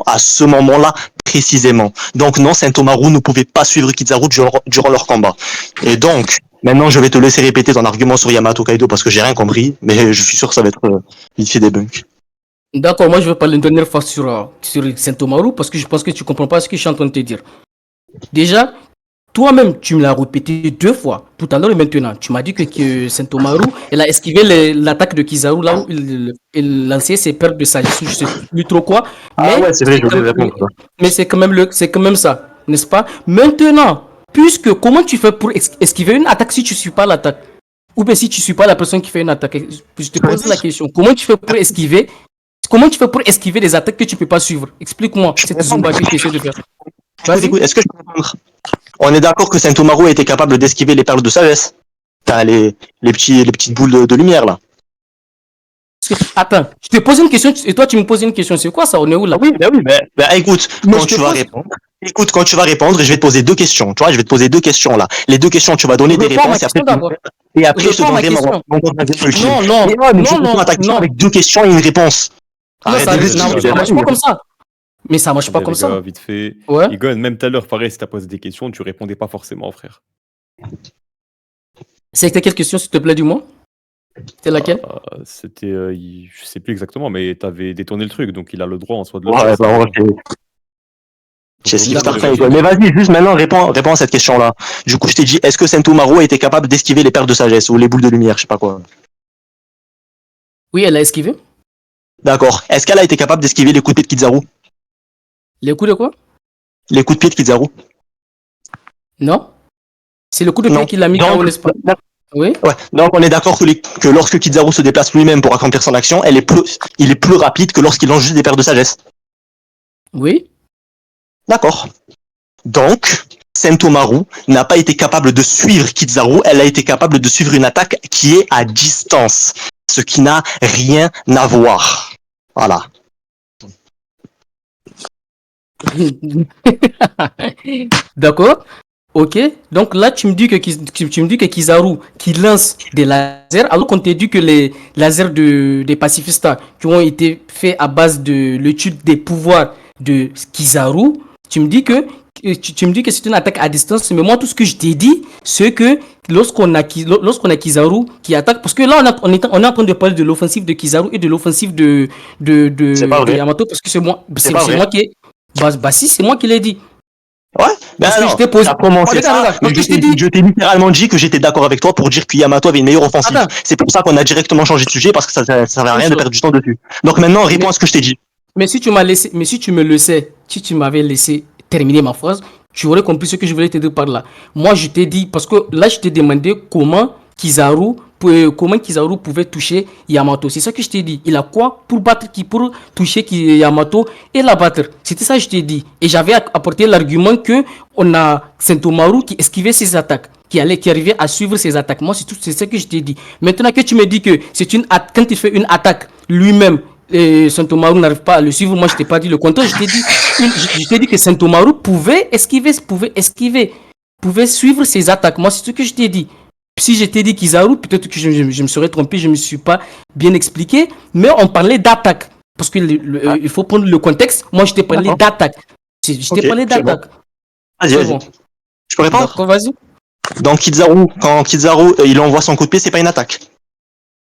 à ce moment-là précisément. Donc non, Sentomaru ne pouvait pas suivre Kizaru durant leur combat. Et donc, maintenant, je vais te laisser répéter ton argument sur Yamato Kaido parce que j'ai rien compris, mais je suis sûr que ça va être vite fait débunk. D'accord, moi je vais parler une dernière fois sur Sentomaru parce que je pense que tu comprends pas ce que je suis en train de te dire. Déjà, toi-même, tu me l'as répété 2 fois, tout à l'heure et maintenant. Tu m'as dit que Sentomaru, elle a esquivé l'attaque de Kizaru là où il lançait ses perles de sagesse, je sais plus trop quoi. Mais ouais, c'est vrai, je voulais répondre. Mais c'est quand même ça, n'est-ce pas? Maintenant, comment tu fais pour esquiver une attaque si tu ne suis pas l'attaque? Ou bien si tu suis pas la personne qui fait une attaque. Je te pose la question. Comment tu fais pour esquiver? Comment tu fais pour esquiver des attaques que tu peux pas suivre? Explique-moi cette zumba que tu essaies de faire. Vas-y. Écoute, est-ce que je peux répondre? On est d'accord que Saint-Omaru était capable d'esquiver les perles de sagesse. T'as les petites boules de lumière, là. Attends, je te pose une question et toi tu me poses une question. C'est quoi ça? On est où là? Oui, écoute, quand tu vas répondre, je vais te poser deux questions. Tu vois, je vais te poser deux questions là. Les deux questions, tu vas donner des réponses et après je te donnerai mon contre-exemple ultime. Non, avec deux questions et une réponse. Ça marche pas comme ça. Mais ça marche pas comme ça. Vite fait. Ouais. Egon, même tout à l'heure, pareil, si t'as posé des questions, tu répondais pas forcément, frère. C'était quelle question, s'il te plaît, dis-moi? C'était laquelle? C'était, je sais plus exactement, mais t'avais détourné le truc, donc il a le droit en soi de le Ouais, faire. J'esquive Tartin, Egon. Mais vas-y, juste maintenant, réponds à cette question-là. Du coup, je t'ai dit, est-ce que Saint-Omaru a été capable d'esquiver les perles de sagesse ou les boules de lumière, je sais pas quoi. Oui, elle a esquivé. D'accord. Est-ce qu'elle a été capable d'esquiver les coups de pied de Kizaru? Les coups de quoi? Les coups de pied de Kizaru. Non. C'est le coup de pied qu'il a mis KO, n'est-ce pas? Oui. Ouais. Donc on est d'accord que lorsque Kizaru se déplace lui-même pour accomplir son action, il est plus rapide que lorsqu'il lance juste des perles de sagesse. Oui. D'accord. Donc, Saint-Omaru n'a pas été capable de suivre Kizaru, elle a été capable de suivre une attaque qui est à distance. Ce qui n'a rien à voir. Voilà. D'accord. Ok. Donc là, tu me dis que Kizaru qui lance des lasers, alors qu'on t'a dit que les lasers des pacifistes qui ont été faits à base de l'étude des pouvoirs de Kizaru, tu me dis que c'est une attaque à distance, mais moi tout ce que je t'ai dit, c'est que lorsqu'on a Kizaru qui attaque, parce que là on est en train de parler de l'offensive de Kizaru et de l'offensive de Yamato, parce que c'est moi qui si c'est moi qui l'ai dit. Ouais, parce que je t'ai posé. Je t'ai littéralement dit que j'étais d'accord avec toi pour dire que Yamato avait une meilleure offensive. C'est pour ça qu'on a directement changé de sujet parce que ça servait à rien de perdre du temps dessus. Donc maintenant, réponds à ce que je t'ai dit. Mais si tu m'avais laissé terminer ma phrase, tu aurais compris ce que je voulais te dire par là. Moi, je t'ai dit, parce que là, je t'ai demandé comment Kizaru pouvait toucher Yamato. C'est ça que je t'ai dit. Il a quoi pour toucher Yamato et la battre? C'était ça que je t'ai dit. Et j'avais apporté l'argument que on a Saint-Omaru qui esquivait ses attaques, qui arrivait à suivre ses attaques. Moi, c'est ça que je t'ai dit. Maintenant que tu me dis que quand il fait une attaque lui-même, et Saint-Omaru n'arrive pas à le suivre, moi je t'ai pas dit le contraire, je t'ai dit que Saint-Omaru pouvait suivre ses attaques. Moi c'est ce que je t'ai dit. Si je t'ai dit Kizaru, peut-être que je me serais trompé, je me suis pas bien expliqué, mais on parlait d'attaque. Parce que il faut prendre le contexte. Moi je t'ai parlé d'attaque. Je t'ai parlé d'attaque. Vas-y. Je peux répondre? D'accord, vas-y. Donc quand Kizaru il envoie son coup de pied, c'est pas une attaque.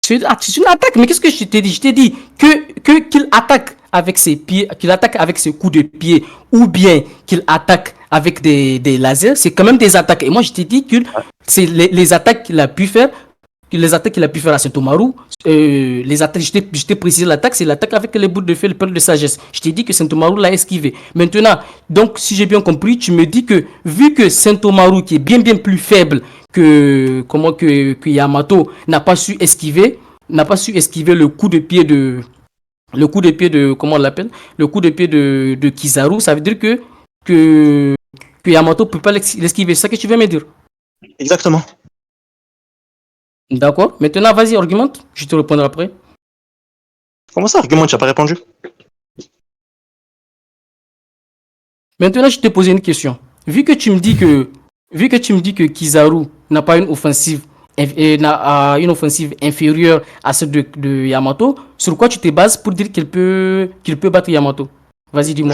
C'est une attaque, mais qu'est-ce que je t'ai dit? Je t'ai dit qu'il attaque avec ses pieds, qu'il attaque avec ses coups de pied, ou bien qu'il attaque avec des lasers, c'est quand même des attaques. Et moi, je t'ai dit que c'est les attaques qu'il a pu faire, à Saint-Omaru, je t'ai précisé l'attaque, c'est l'attaque avec les boules de feu, les perles de sagesse. Je t'ai dit que Saint-Omaru l'a esquivé. Maintenant, donc, si j'ai bien compris, tu me dis que, vu que Saint-Omaru, qui est bien plus faible que Yamato, n'a pas su esquiver le coup de pied de comment on l'appelle, le coup de pied de Kizaru, ça veut dire que Yamato peut pas l'esquiver. C'est ça que tu veux me dire? Exactement. D'accord. Maintenant, vas-y, argumente. Je te répondrai après. Comment ça, argumente? Tu n'as pas répondu. Maintenant, je te posé une question. Vu que tu me dis que Kizaru n'a pas une offensive inférieure à celle de Yamato, sur quoi tu te bases pour dire qu'il peut battre Yamato? Vas-y, dis-moi.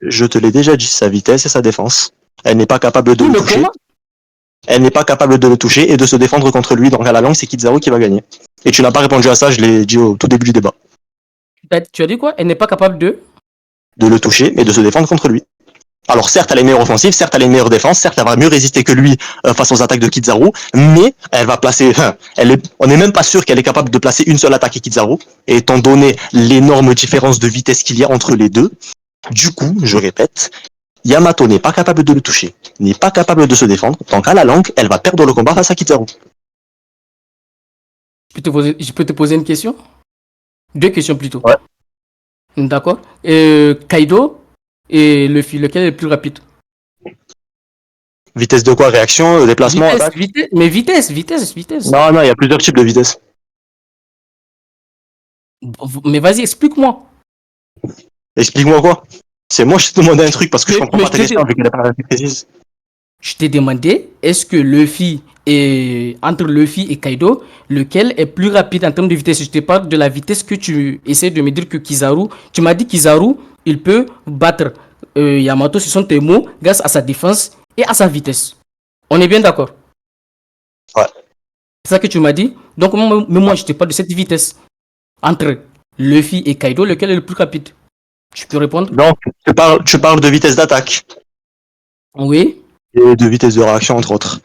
Je te l'ai déjà dit, sa vitesse et sa défense. Elle n'est pas capable de le toucher. Elle n'est pas capable de le toucher et de se défendre contre lui. Donc à la longue, c'est Kizaru qui va gagner. Et tu n'as pas répondu à ça, je l'ai dit au tout début du débat. Tu as dit quoi? Elle n'est pas capable de le toucher, mais de se défendre contre lui. Alors certes, elle a une meilleure offensive, certes, elle a une meilleure défense, certes, elle va mieux résister que lui face aux attaques de Kizaru, mais elle va placer... on n'est même pas sûr qu'elle est capable de placer une seule attaque à Kizaru, et étant donné l'énorme différence de vitesse qu'il y a entre les deux, du coup, je répète, Yamato n'est pas capable de le toucher, n'est pas capable de se défendre, donc à la longue, elle va perdre le combat face à Kizaru. Je peux te poser une question? Deux questions plutôt. Ouais. D'accord. Kaido et Luffy, lequel est le plus rapide? Vitesse de quoi? Réaction, déplacement, Vitesse, attaque? vitesse, mais vitesse. Non, non, il y a plusieurs types de vitesse. Mais vas-y, explique-moi. Explique-moi quoi? C'est moi, je t'ai demandé un truc parce que je comprends Mais pas ta question vu qu'elle n'est pas assez précise. je t'ai demandé, est-ce que entre Luffy et Kaido, lequel est plus rapide en termes de vitesse? Je te parle de la vitesse que tu essaies de me dire que Kizaru. Tu m'as dit Kizaru, il peut battre Yamato, ce sont tes mots, grâce à sa défense et à sa vitesse. On est bien d'accord? Ouais. C'est ça que tu m'as dit? Donc, moi, je te parle de cette vitesse. Entre Luffy et Kaido, lequel est le plus rapide? Tu peux répondre? Donc, tu parles de vitesse d'attaque Oui. et de vitesse de réaction, entre autres.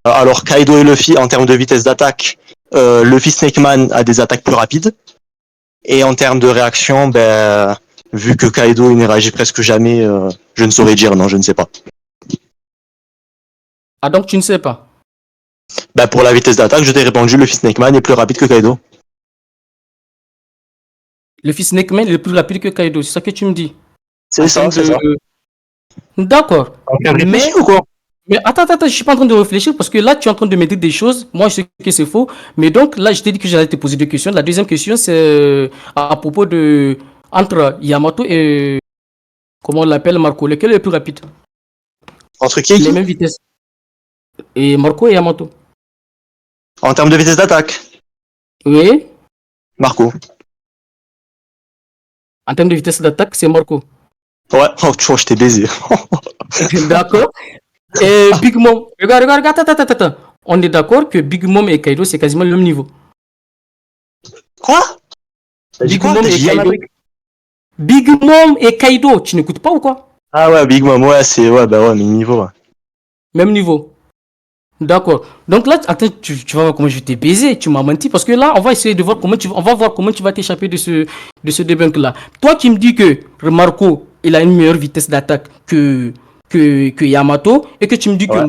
Alors, Kaido et Luffy, en termes de vitesse d'attaque, Luffy Snakeman a des attaques plus rapides. Et en termes de réaction, ben, vu que Kaido il ne réagit presque jamais, je ne saurais dire, non, je ne sais pas. Ah, donc tu ne sais pas. Ben, pour la vitesse d'attaque, je t'ai répondu, Luffy Snakeman est plus rapide que Kaido. Luffy Snakeman est le plus rapide que Kaido, c'est ça que tu me dis. C'est ça, c'est ça. D'accord. On Mais, réfléchit ou quoi? mais attends, je suis pas en train de réfléchir parce que là, tu es en train de me dire des choses. Moi, je sais que c'est faux. Mais donc, là, je t'ai dit que j'allais te poser deux questions. La deuxième question, c'est à propos de. Entre Yamato et. Comment on l'appelle, Marco? Lequel est le plus rapide? Entre qui et Les qui? mêmes vitesses. Et Marco et Yamato. En termes de vitesse d'attaque, Oui. Marco. En termes de vitesse d'attaque, c'est Marco. Ouais, oh, tu vois, je t'ai baisé. D'accord. Et Big Mom. Regarde, attends. On est d'accord que Big Mom et Kaido, c'est quasiment le même niveau. Quoi? T'as dit Big quoi? Mom T'as et dit Kaido. Yamato? Big Mom et Kaido, tu n'écoutes pas ou quoi? Ah ouais, Big Mom, ouais, ouais, bah ouais, mais niveau, ouais. Même niveau. D'accord. Donc là, attends, tu vas voir comment je vais te baiser. Tu m'as menti parce que là, on va essayer de voir on va voir comment tu vas t'échapper de ce debunk là. Toi, tu me dis que Marco, il a une meilleure vitesse d'attaque que Yamato et que tu me dis que Ouais.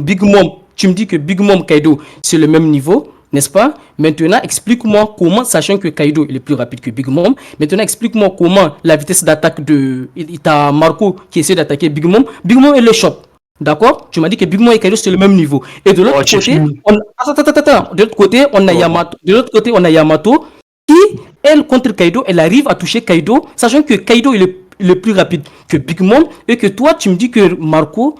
Big Mom Kaido, c'est le même niveau, n'est-ce pas? Maintenant, explique-moi comment, sachant que Kaido il est plus rapide que Big Mom, maintenant explique-moi comment la vitesse d'attaque t'as Marco qui essaie d'attaquer Big Mom. Big Mom est le shop. D'accord? Tu m'as dit que Big Mom et Kaido c'est le même niveau. Et de l'autre Oh, tu côté, finis. attends. De l'autre côté, on a Ouais. Yamato. De l'autre côté, on a Yamato qui, elle, contre Kaido, elle arrive à toucher Kaido, sachant que Kaido il est le plus rapide que Big Mom et que toi, tu me dis que Marco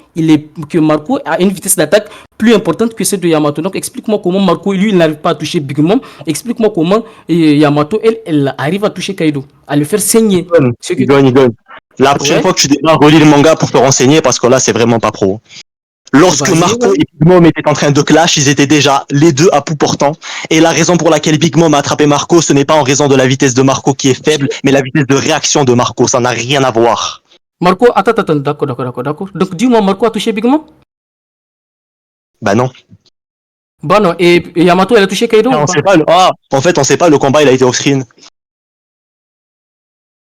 a une vitesse d'attaque plus importante que celle de Yamato. Donc, explique-moi comment Marco, lui, il n'arrive pas à toucher Big Mom. Explique-moi comment Yamato, elle arrive à toucher Kaido, à le faire saigner. Il gagne. La prochaine Ouais, fois que tu démarres, relis le manga pour te renseigner parce que là, c'est vraiment pas pro. Lorsque vas-y, Marco ouais. et Big Mom étaient en train de clash, ils étaient déjà les deux à bout portant. Et la raison pour laquelle Big Mom a attrapé Marco, ce n'est pas en raison de la vitesse de Marco qui est faible, mais la vitesse de réaction de Marco. Ça n'a rien à voir. Marco, attends, d'accord. Donc, dis-moi, Marco a touché Big Mom? Bah non. Bah non, et Yamato, elle a touché Kaido ou On pas? sait pas. En fait, on sait pas. Le combat, il a été off-screen.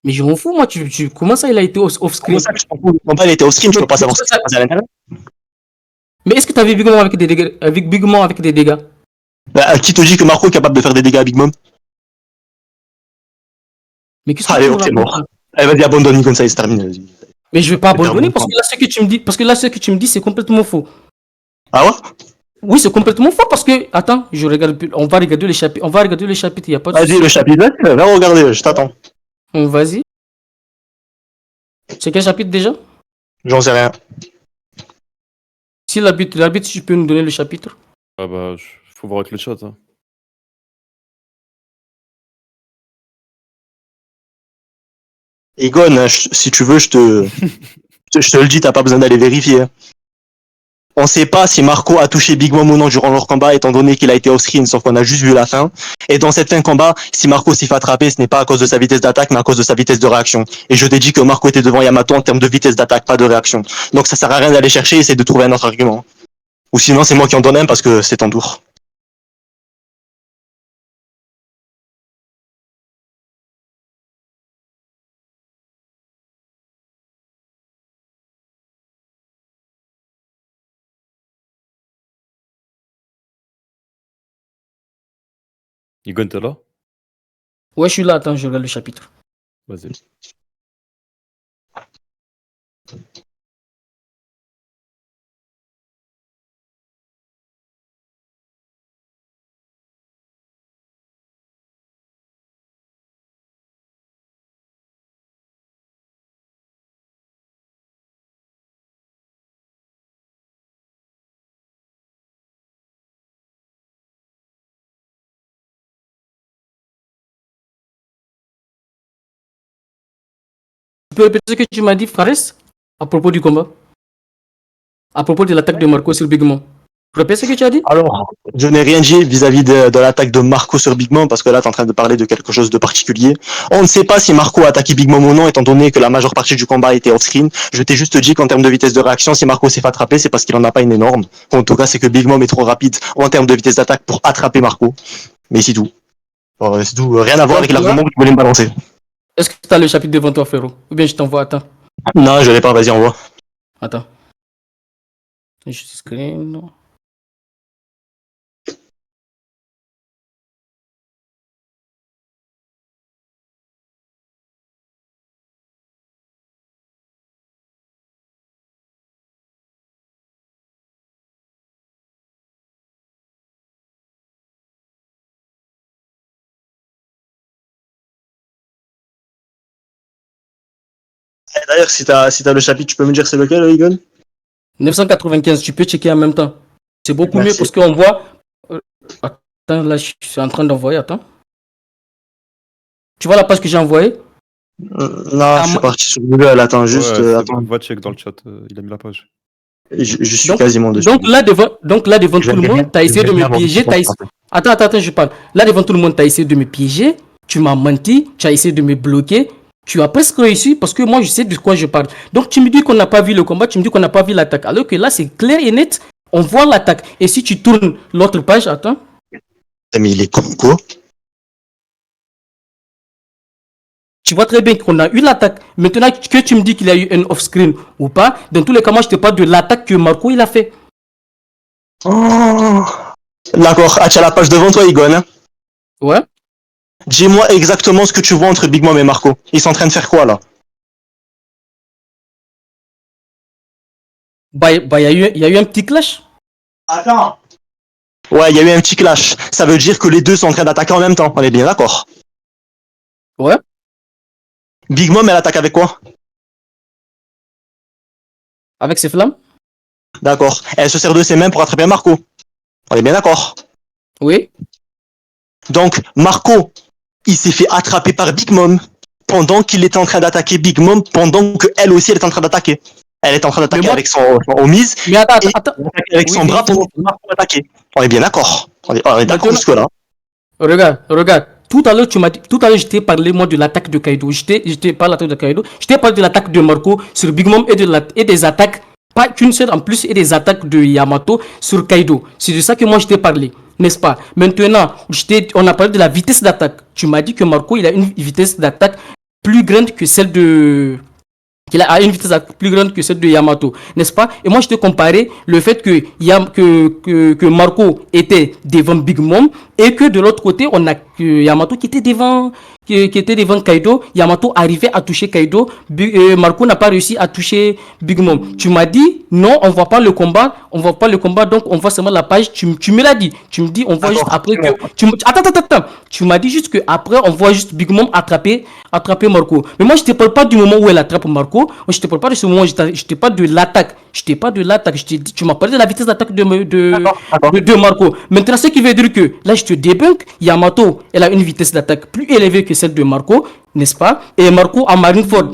Mais je m'en fous, moi, comment ça, il a été Comment off-screen? ça que je t'en fous? Le combat, il a été off-screen. Tu peux pas savoir ce qui se passe à l'intérieur. Mais est-ce que tu as vu Big Mom avec des dégâts, Bah, qui te dit que Marco est capable de faire des dégâts à Big Mom? Mais qu'est-ce que Allez, tu me ok, c'est racontes mort. là? Allez, vas-y, abandonne comme ça, il se termine. Vas-y. Mais je vais pas C'est perdu abandonner mon parce temps. que là, ce que tu me dis, c'est complètement faux. Ah ouais? Oui, c'est complètement faux parce que, attends, on va regarder le chapitre, il n'y a pas de Vas-y, souci. le chapitre. Viens regarder, je t'attends. Vas-y. C'est quel chapitre déjà? J'en sais rien. Si l'arbitre, si tu peux nous donner le chapitre. Ah bah, faut voir avec le chat. Hein. Egon, si tu veux, je te le dis, t'as pas besoin d'aller vérifier. On sait pas si Marco a touché Big Mom ou non durant leur combat, étant donné qu'il a été off-screen, sauf qu'on a juste vu la fin. Et dans cette fin de combat, si Marco s'y fait attraper, ce n'est pas à cause de sa vitesse d'attaque, mais à cause de sa vitesse de réaction. Et je t'ai dit que Marco était devant Yamato en termes de vitesse d'attaque, pas de réaction. Donc ça sert à rien d'aller chercher, essayer de trouver un autre argument. Ou sinon, c'est moi qui en donne un parce que c'est ton tour. Igon, t'es là? Ouais, je suis là, attends, je regarde le chapitre. Vas-y. Tu peux répéter ce que tu m'as dit, Fares, à propos du combat? À propos de l'attaque de Marco sur Big Mom. Répète ce que tu as dit? Alors, je n'ai rien dit vis-à-vis de l'attaque de Marco sur Big Mom, parce que là, tu es en train de parler de quelque chose de particulier. On ne sait pas si Marco a attaqué Big Mom ou non, étant donné que la majeure partie du combat était off-screen. Je t'ai juste dit qu'en termes de vitesse de réaction, si Marco s'est fait attraper, c'est parce qu'il en a pas une énorme. En tout cas, c'est que Big Mom est trop rapide en termes de vitesse d'attaque pour attraper Marco. Mais c'est tout. C'est tout. Rien à voir avec l'argument que tu voulais me balancer. Est-ce que tu as le chapitre devant toi, frérot? Ou bien je t'envoie, attends. Non, je l'ai pas, vas-y, envoie. Attends. Je screen, non. D'ailleurs, si t'as le chapitre, tu peux me dire c'est lequel, Egon? 995, tu peux checker en même temps. C'est beaucoup Merci. mieux parce qu'on voit. Attends, là, je suis en train d'envoyer. Attends. Tu vois la page que j'ai envoyée? Non, je suis parti sur Google. Attends, juste. Ouais, c'est Attends. bon, va check dans le chat. Il a mis la page. Je suis quasiment dessus. Donc là, devant Je tout le vais monde, bien- tu as essayé je de vais bien me piéger. avoir- Attends, je parle. Là, devant tout le monde, tu as essayé de me piéger. Tu m'as menti. Tu as essayé de me bloquer. Tu as presque réussi parce que moi, je sais de quoi je parle. Donc, tu me dis qu'on n'a pas vu le combat. Tu me dis qu'on n'a pas vu l'attaque. Alors que là, c'est clair et net. On voit l'attaque. Et si tu tournes l'autre page, attends. Mais il est con, quoi? Tu vois très bien qu'on a eu l'attaque. Maintenant que tu me dis qu'il y a eu un off-screen ou pas, dans tous les cas, moi, je te parle de l'attaque que Marco il a fait. Oh. D'accord. Ah, tu as la page devant toi, Egon. Hein? Ouais. Dis-moi exactement ce que tu vois entre Big Mom et Marco. Ils sont en train de faire quoi, là? Il y a eu un petit clash. Attends. Ouais, il y a eu un petit clash. Ça veut dire que les deux sont en train d'attaquer en même temps. On est bien d'accord. Ouais. Big Mom, elle attaque avec quoi? Avec ses flammes. D'accord. Elle se sert de ses mains pour attraper Marco. On est bien d'accord. Oui. Donc, Marco, il s'est fait attraper par Big Mom pendant qu'il était en train d'attaquer Big Mom, pendant qu'elle aussi, elle est en train d'attaquer. Elle est en train d'attaquer avec son omise. Mais attends. Avec son bras pendant que Marco attaquait. On est bien d'accord. On est d'accord jusque-là. Regarde. Tout à l'heure, je t'ai parlé, moi, de l'attaque de Kaido. Je t'ai pas l'attaque de Kaido. Je t'ai parlé de l'attaque de Marco sur Big Mom et des attaques, pas qu'une seule en plus, et des attaques de Yamato sur Kaido. C'est de ça que moi, je t'ai parlé. N'est-ce pas? Maintenant, on a parlé de la vitesse d'attaque. Tu m'as dit que Marco, il a une vitesse d'attaque plus grande que celle de... qu'il a une vitesse plus grande que celle de Yamato, n'est-ce pas? Et moi, je te comparais le fait que Marco était devant Big Mom et que de l'autre côté, on a Yamato qui était devant Kaido. Yamato arrivait à toucher Kaido. Marco n'a pas réussi à toucher Big Mom. Tu m'as dit, non, on voit pas le combat. Donc on voit seulement la page. Tu me l'as dit. Tu me dis, on voit juste après que... Attends. Tu m'as dit juste que après on voit juste Big Mom attraper Marco. Mais moi, je te parle pas du moment où elle attrape Marco. Moi, je te parle pas de ce moment. Je te parle de l'attaque. Tu m'as parlé de la vitesse d'attaque de Marco. Maintenant, ce qui veut dire que là, je te débunk. Yamato, elle a une vitesse d'attaque plus élevée que celle de Marco, n'est-ce pas? Et Marco, à Marineford,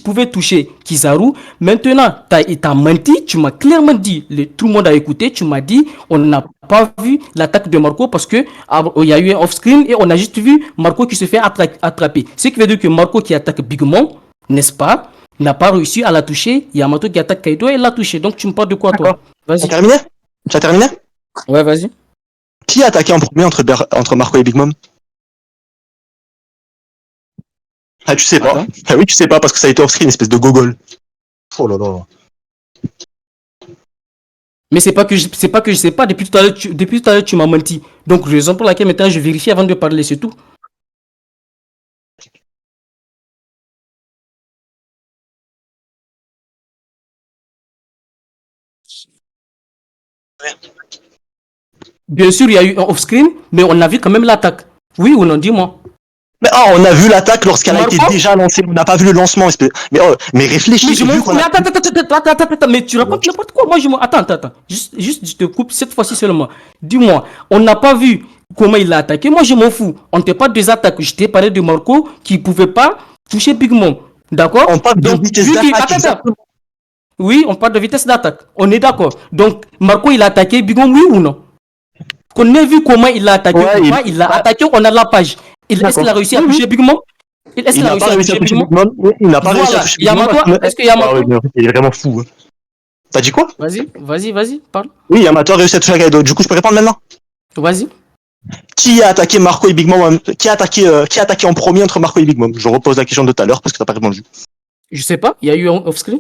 pouvait toucher Kizaru. Maintenant, t'as menti. Tu m'as clairement dit, tout le monde a écouté. Tu m'as dit, on n'a pas vu l'attaque de Marco parce que il y a eu un off-screen et on a juste vu Marco qui se fait attraper. Ce qui veut dire que Marco qui attaque Big Mom, n'est-ce pas, n'a pas réussi à la toucher. Yamato qui attaque Kaido et l'a touché. Donc tu me parles de quoi, toi? Vas-y. Tu as terminé? Ouais, vas-y. Qui a attaqué en premier entre Marco et Big Mom? Ah, tu sais pas. Attends. Ah oui, tu sais pas parce que ça a été off-screen, espèce de gogol. Oh là là. Mais c'est pas que je sais pas. Depuis tout à l'heure, tu m'as menti. Donc, raison pour laquelle maintenant je vérifie avant de parler, c'est tout. Bien sûr, il y a eu un off-screen, mais on a vu quand même l'attaque. Oui ou non, dis-moi. Mais on a vu l'attaque lorsqu'elle a été Marco déjà lancée. On n'a pas vu le lancement. Mais réfléchis. Mais je m'en vu fous. qu'on Mais a- attends, mais tu racontes n'importe quoi. Moi, attends. Juste, je te coupe cette fois-ci seulement. Dis-moi, on n'a pas vu comment il a attaqué. Moi, je m'en fous. On ne te parle des attaques. Je t'ai parlé de Marco qui ne pouvait pas toucher Big Mom. D'accord? On parle de Donc, vitesse vu qu'il- d'attaque. attends. Oui, on parle de vitesse d'attaque. On est d'accord. Donc, Marco, il a attaqué Big Mom, oui ou non? Qu'on ait vu comment il l'a attaqué Ouais, ou pas, il l'a attaqué, on a la page. Est-ce qu'il a réussi à toucher Big Mom? Est-ce Il qu'il a n'a pas réussi à toucher Big Mom. Il n'a pas réussi à Voilà. toucher Big Mom. Yamato, est-ce que Yamato... Ah oui, mais en fait, il est vraiment fou. Hein. T'as dit quoi? Vas-y, parle. Oui, Yamato a réussi à toucher Kaido. Du coup, je peux répondre maintenant? Vas-y. Qui a attaqué Marco et Big Mom? Qui a attaqué en premier entre Marco et Big Mom? Je repose la question de tout à l'heure parce que t'as pas répondu. Je sais pas, il y a eu un off-screen.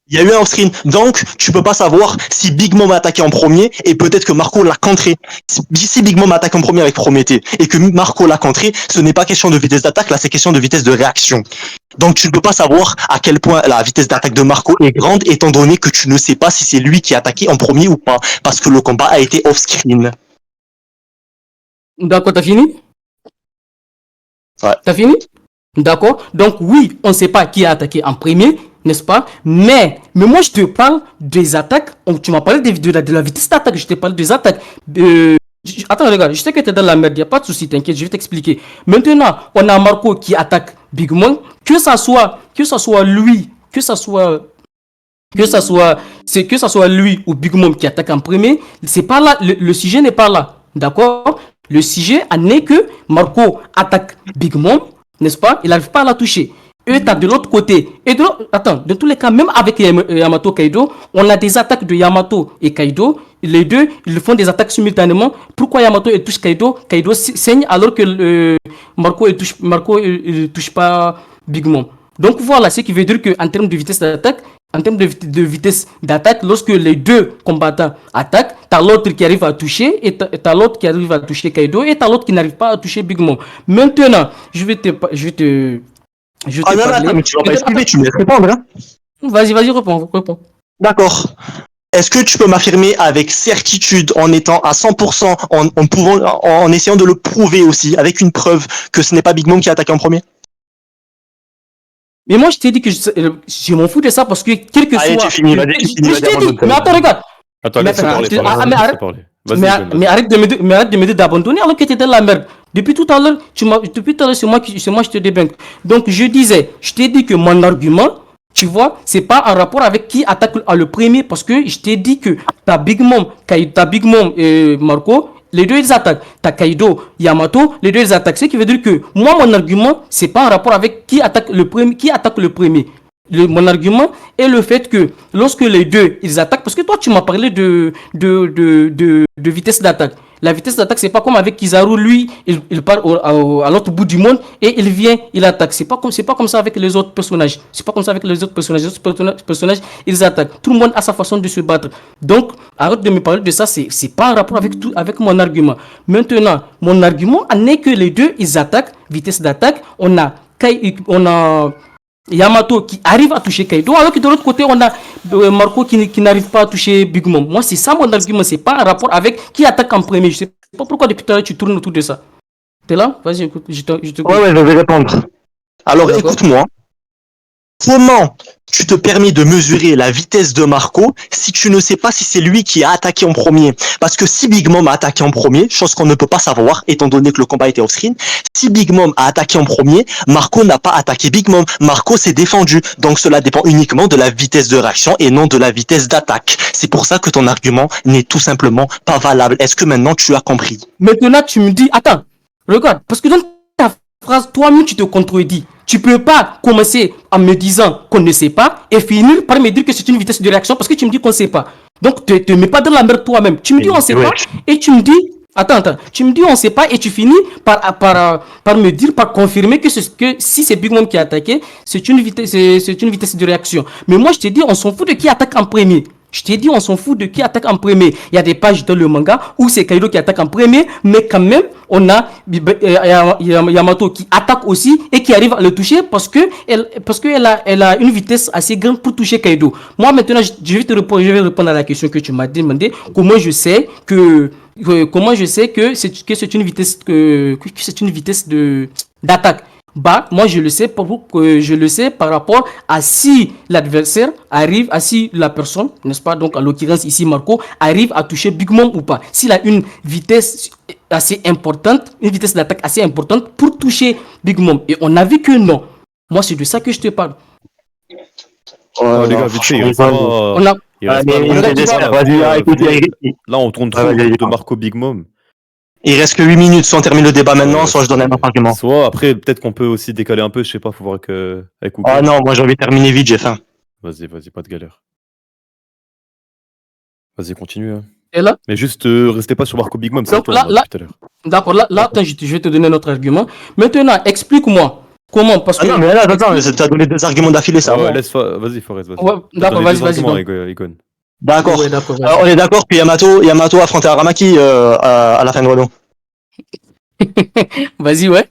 Il y a eu un off-screen. Donc, tu peux pas savoir si Big Mom a attaqué en premier et peut-être que Marco l'a contré. Si Big Mom attaque en premier avec Prométhée et que Marco l'a contré, ce n'est pas question de vitesse d'attaque, là, c'est question de vitesse de réaction. Donc, tu ne peux pas savoir à quel point la vitesse d'attaque de Marco est grande étant donné que tu ne sais pas si c'est lui qui a attaqué en premier ou pas parce que le combat a été off-screen. D'accord, t'as fini? Ouais. T'as fini? D'accord. Donc oui, on ne sait pas qui a attaqué en premier, n'est-ce pas? Mais moi je te parle des attaques. Tu m'as parlé de la vitesse d'attaque, je te parle des attaques. Attends, regarde, je sais que tu es dans la merde, il n'y a pas de souci, t'inquiète, je vais t'expliquer. Maintenant, on a Marco qui attaque Big Mom, que ça soit lui, que ça soit lui ou Big Mom qui attaque en premier, c'est pas là, le sujet n'est pas là, d'accord? Le sujet en est que Marco attaque Big Mom, n'est-ce pas? Il n'arrive pas à la toucher. Eux, t'as de l'autre côté. Et attends, de tous les cas, même avec Yamato Kaido, on a des attaques de Yamato et Kaido. Les deux, ils font des attaques simultanément. Pourquoi Yamato touche Kaido? Kaido saigne alors que Marco ne touche pas Big Mom. Donc voilà, ce qui veut dire qu'en termes de vitesse d'attaque, lorsque les deux combattants attaquent, t'as l'autre qui arrive à toucher, et t'as l'autre qui arrive à toucher Kaido, et t'as l'autre qui n'arrive pas à toucher Big Mom. Maintenant, je vais te parler. Attends, mais tu vas pas expliquer, tu me laisses répondre, hein? Vas-y, réponds. D'accord. Est-ce que tu peux m'affirmer avec certitude, en étant à 100%, en essayant de le prouver aussi, avec une preuve, que ce n'est pas Big Mom qui a attaqué en premier? Mais moi, je t'ai dit que je m'en fous de ça parce que quel que Allez, soit. tu finis, vas-y, Je t'ai dit, mais attends, regarde. Attends, laisse parler. Mais arrête de me dire d'abandonner alors que tu es dans la merde. Depuis tout à l'heure, c'est moi qui te débunk. Donc, je t'ai dit que mon argument, tu vois, c'est pas en rapport avec qui attaque le premier parce que je t'ai dit que t'as Big Mom et Marco. Les deux ils attaquent. T'as Kaido, Yamato, les deux ils attaquent. Ce qui veut dire que moi mon argument c'est pas en rapport avec qui attaque le premier. Mon argument est le fait que lorsque les deux ils attaquent, parce que toi tu m'as parlé de vitesse d'attaque. La vitesse d'attaque c'est pas comme avec Kizaru, lui il part à l'autre bout du monde et il vient, il attaque. C'est pas comme ça avec les autres personnages. Les autres personnages ils attaquent. Tout le monde a sa façon de se battre. Donc arrête de me parler de ça, c'est pas en rapport avec mon argument. Maintenant, mon argument en est que les deux ils attaquent, vitesse d'attaque, on a Yamato qui arrive à toucher Kaido, alors que de l'autre côté, on a Marco qui n'arrive pas à toucher Big Mom. Moi, c'est ça mon argument, c'est pas en rapport avec qui attaque en premier. Je sais pas pourquoi depuis tout à l'heure tu tournes autour de ça. T'es là? Vas-y, écoute, je te... Ouais, je vais répondre. Alors, écoute-moi. Comment tu te permets de mesurer la vitesse de Marco si tu ne sais pas si c'est lui qui a attaqué en premier? Parce que si Big Mom a attaqué en premier, chose qu'on ne peut pas savoir étant donné que le combat était off-screen, si Big Mom a attaqué en premier, Marco n'a pas attaqué Big Mom. Marco s'est défendu. Donc cela dépend uniquement de la vitesse de réaction et non de la vitesse d'attaque. C'est pour ça que ton argument n'est tout simplement pas valable. Est-ce que maintenant tu as compris? Maintenant tu me dis, attends, regarde, parce que dans ta phrase, toi-même tu te contredis. Tu peux pas commencer en me disant qu'on ne sait pas et finir par me dire que c'est une vitesse de réaction parce que tu me dis qu'on ne sait pas. Donc, tu te mets pas dans la merde toi-même. Tu me dis on ne sait pas et tu me dis... Attends. Tu me dis on ne sait pas et tu finis par me dire, par confirmer que si c'est Big Mom qui a attaqué, c'est une vitesse de réaction. Mais moi, je te dis, on s'en fout de qui attaque en premier. Je t'ai dit, on s'en fout de qui attaque en premier. Il y a des pages dans le manga où c'est Kaido qui attaque en premier, mais quand même, on a Yamato qui attaque aussi et qui arrive à le toucher parce qu'elle a une vitesse assez grande pour toucher Kaido. Moi, maintenant, je vais répondre à la question que tu m'as demandé. Comment je sais que c'est une vitesse d'attaque. Moi je le sais par rapport à si l'adversaire arrive, à si la personne, n'est-ce pas, donc en l'occurrence ici Marco, arrive à toucher Big Mom ou pas. S'il a une vitesse assez importante, une vitesse d'attaque assez importante pour toucher Big Mom. Et on a vu que non. Moi c'est de ça que je te parle. Les gars, vite fait, On a... Là, on tourne trop autour de Marco Big Mom. Il reste que 8 minutes, soit on termine le débat maintenant, soit je donne un autre argument. Soit après, peut-être qu'on peut aussi décaler un peu, je sais pas, faut voir avec Hugo. Ah non, moi j'ai envie de terminer vite, j'ai faim. Vas-y, pas de galère. Vas-y, continue. Hein. Et là? Mais juste, restez pas sur Marco Big Mom, c'est Donc, toi, là, tout à l'heure. D'accord, là attends, je vais te donner notre argument. Maintenant, explique-moi. Comment? Parce que... non, mais là, attends, t'as donné 2 arguments d'affilée, ça. Ouais, vas-y, Forest, vas-y. Ouais, d'accord, vas-y. Egon. D'accord. Ouais, d'accord, on est d'accord que Yamato affrontait Aramaki à la fin de Wano. Vas-y, ouais.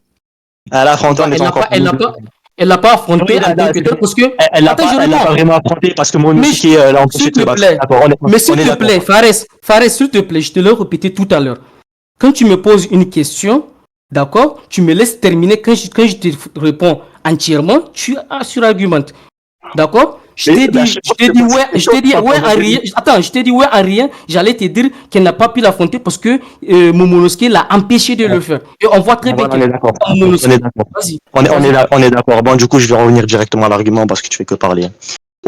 Elle a affronté en étant encore. Elle l'a pas affronté en tant que tel parce que. Elle l'a pas vraiment affronté parce que Momonosuke l'a empêché de se battre. Mais s'il te plaît, Fares, s'il te plaît, je te l'ai répété tout à l'heure. Quand tu me poses une question, d'accord, tu me laisses terminer. Quand je te réponds entièrement, tu surargumentes. D'accord? Je t'ai dit ouais en rien. J'allais te dire qu'elle n'a pas pu l'affronter parce que Momonosuke l'a empêché de le faire. Et on voit très bien on est d'accord. Vas-y. On est d'accord. Bon, du coup, je vais revenir directement à l'argument parce que tu fais que parler.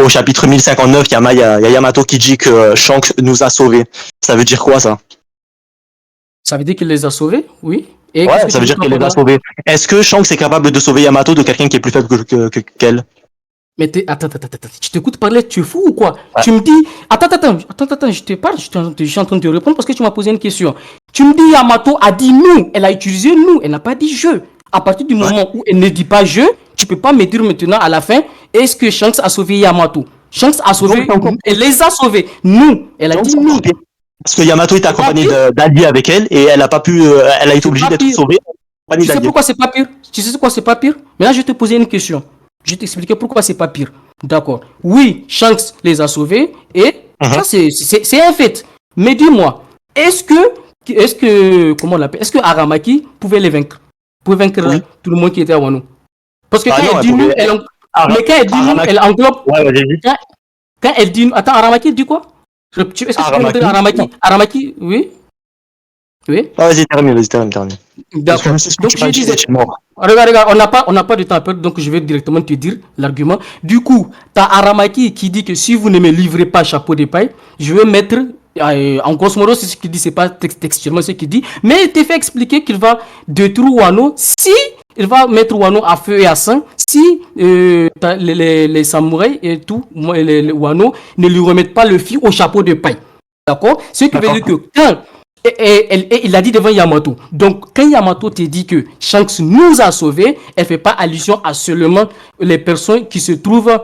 Au chapitre 1059, il y a Yamato qui dit que Shanks nous a sauvés. Ça veut dire quoi, ça? Ça veut dire qu'il les a sauvés? Oui. Et ouais, ça veut dire qu'il les a sauvés. Est-ce que Shanks est capable de sauver Yamato de quelqu'un qui est plus faible qu'elle? Mais attends, tu t'écoutes parler, tu es fou ou quoi? Ouais. Tu me dis, attends, je te parle, je suis en train de te répondre parce que tu m'as posé une question. Tu me dis, Yamato a dit nous, elle a utilisé nous, elle n'a pas dit je. À partir du moment où elle ne dit pas je, tu peux pas me dire maintenant à la fin, est-ce que Shanks a sauvé Yamato? Shanks a sauvé, elle les a sauvés. Nous, elle a dit nous. Parce que Yamato était accompagné d'alliés avec elle et elle a pas pu, elle a été obligée d'être sauvée. Tu sais pourquoi c'est pas pire? Tu sais quoi c'est pas pire? Maintenant, je vais te poser une question. Je vais t'expliquer pourquoi c'est pas pire. D'accord. Oui, Shanks les a sauvés et ça c'est un fait. Mais dis-moi, est-ce que comment on l'appelle? Est-ce que Aramaki pouvait les vaincre? Pouvait vaincre tout le monde qui était à Wano? Parce que quand elle dit nous, mais quand elle dit nous, elle englobe. Quand elle dit attends, Aramaki dit quoi? Est-ce que tu peux me dire Aramaki, oui? Oui. Vas-y, termine. D'accord. Donc je disais, regarde, on n'a pas de temps à perdre, donc je vais directement te dire l'argument. Du coup, tu as Aramaki qui dit que si vous ne me livrez pas chapeau de paille, je vais mettre, en grosso modo, c'est ce qu'il dit, c'est pas textuellement ce qu'il dit, mais il te fait expliquer qu'il va détruire Wano si il va mettre Wano à feu et à sang, si les samouraïs et tout, les Wano ne lui remettent pas le fil au chapeau de paille. D'accord? Ce qui veut dire que quand et il a dit devant Yamato. Donc, quand Yamato te dit que Shanks nous a sauvés, elle ne fait pas allusion à seulement les personnes qui se trouvent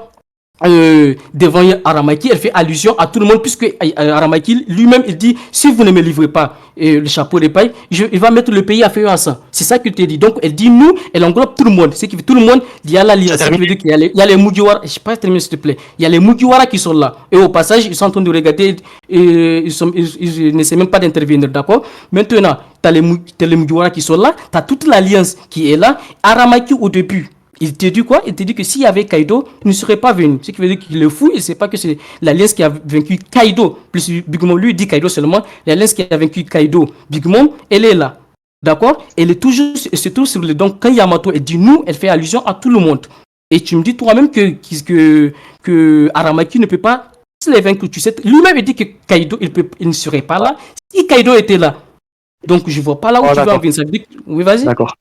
devant Aramaki. Elle fait allusion à tout le monde, puisque Aramaki lui-même, il dit, si vous ne me livrez pas le chapeau de paille, il va mettre le pays à feu et à sang. C'est ça qu'il te dit. Donc, elle dit nous, elle englobe tout le monde. C'est qui fait tout le monde, il y a l'alliance. Il y a les Mugiwara. Je ne sais pas terminer, s'il te plaît. Il y a les Mugiwara qui sont là. Et au passage, ils sont en train de regarder. Ils n'essaient même pas d'intervenir, d'accord? Maintenant, tu as les Mugiwara qui sont là. Tu as toute l'alliance qui est là. Aramaki, au début, il te dit quoi? Il te dit que s'il y avait Kaido, il ne serait pas venu. Ce qui veut dire qu'il est fou, il ne sait pas que c'est l'alliance qui a vaincu Kaido. Plus Big Mom, lui, il dit Kaido seulement. L'alliance qui a vaincu Kaido, Big Mom, elle est là. D'accord? Elle est toujours, se trouve sur le. Donc, quand Yamato elle dit nous, elle fait allusion à tout le monde. Et tu me dis toi-même que Aramaki ne peut pas les vaincre. Tu sais, lui-même, il dit que Kaido, il ne serait pas là si Kaido était là. Donc, je ne vois pas là où tu veux en venir. Oui, vas-y. D'accord.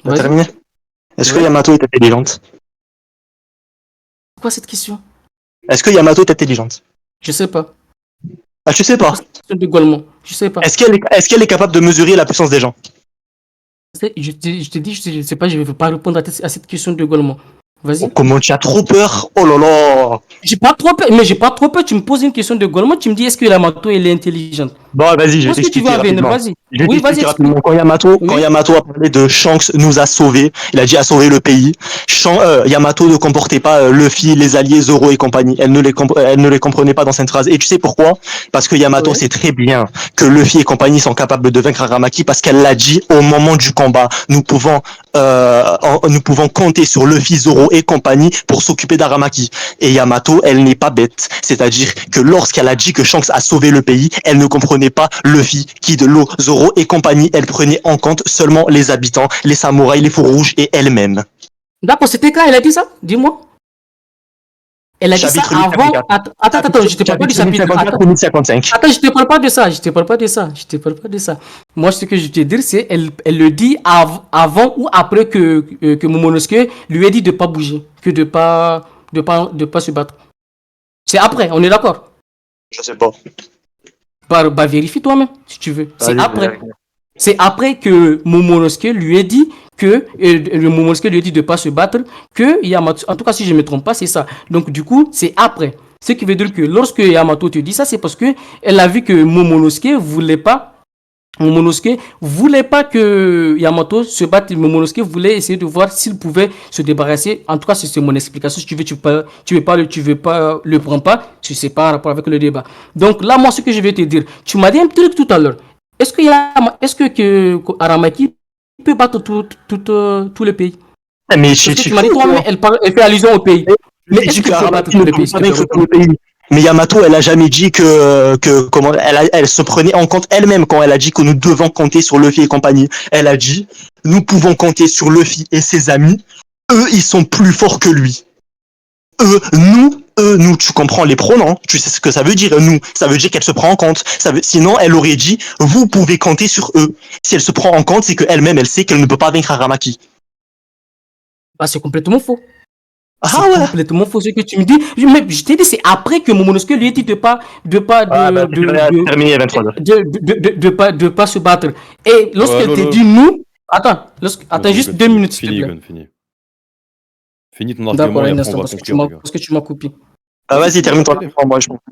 On va terminer. Est-ce que Yamato est intelligente? Pourquoi cette question? Est-ce que Yamato est intelligente? Je sais pas. Ah, tu sais pas? Je sais pas. Est-ce qu'elle est capable de mesurer la puissance des gens? Je te dis, je sais pas, je ne veux pas répondre à cette question de Golemont. Vas-y. Comment tu as trop peur? Oh là là! J'ai pas trop peur, mais j'ai pas trop peur. Tu me poses une question de Golemon, tu me dis est-ce que Yamato elle est intelligente? Bon, vas-y, je vais Où est-ce que tu t'expliquer veux en venir? rapidement. Vas-y. Je vais Oui, vas-y, t'expliquer explique. rapidement. Quand Oui. Yamato a parlé de Shanks nous a sauvés, il a dit a sauvé le pays. Yamato ne comportait pas Luffy, les alliés, Zoro et compagnie. Elle ne les comprenait pas dans cette phrase. Et tu sais pourquoi? Parce que Yamato Ouais. sait très bien que Luffy et compagnie sont capables de vaincre Aramaki parce qu'elle l'a dit au moment du combat. Nous pouvons compter sur Luffy, Zoro et compagnie pour s'occuper d'Aramaki. Et Yamato, elle n'est pas bête. C'est-à-dire que lorsqu'elle a dit que Shanks a sauvé le pays, elle ne comprenait pas Luffy, Kid, Law, Zoro et compagnie. Elle prenait en compte seulement les habitants, les samouraïs, les faux rouges et elle-même. D'accord, c'était quand elle a dit ça? Dis-moi. Elle a dit ça Chapitre avant. 1054. Attends, je te parle pas du chapitre. 1054 ou 1055. Attends, je te parle pas de ça. Je te parle pas de ça. Moi, ce que je te dire, c'est elle le dit avant ou après que Momonosuke lui ait dit de pas bouger, que de pas se battre. C'est après, on est d'accord. Je sais pas. Bah vérifie toi-même si tu veux. C'est Vas-y, après. C'est après que Momonosuke lui ait dit le Momonosuke lui a dit de pas se battre, que Yamato, en tout cas si je me trompe pas, c'est ça. Donc du coup, c'est après. Ce qui veut dire que lorsque Yamato te dit ça, c'est parce que elle a vu que Momonosuke voulait pas que Yamato se batte. Momonosuke voulait essayer de voir s'il pouvait se débarrasser. En tout cas, c'est mon explication. Si tu veux, tu veux pas le prends pas. Tu sais pas en rapport avec le débat. Donc là, moi, ce que je vais te dire, tu m'as dit un truc tout à l'heure. Est-ce que Aramaki peut battre tout le pays? Mais tu m'as dit toi-même, elle fait allusion au pays. Mais est-ce que tu peux battre tout le pays? Mais Yamato, elle a jamais dit comment elle se prenait en compte elle-même quand elle a dit que nous devons compter sur Luffy et compagnie. Elle a dit nous pouvons compter sur Luffy et ses amis. Eux, ils sont plus forts que lui. Nous, tu comprends les pronoms, tu sais ce que ça veut dire, nous, ça veut dire qu'elle se prend en compte, sinon elle aurait dit, vous pouvez compter sur eux. Si elle se prend en compte, c'est qu'elle-même, elle sait qu'elle ne peut pas vaincre Aramaki. Bah, c'est complètement faux. C'est complètement faux ce que tu me dis. Mais je t'ai dit, c'est après que Momonosuke lui a dit de pas se battre. Et lorsqu'elle te dit nous, attends juste 2 minutes, s'il te plaît. Finis ton argument et après on va conclure. Parce que tu m'as coupé. Vas-y, termine ton argument, moi je m'en fous.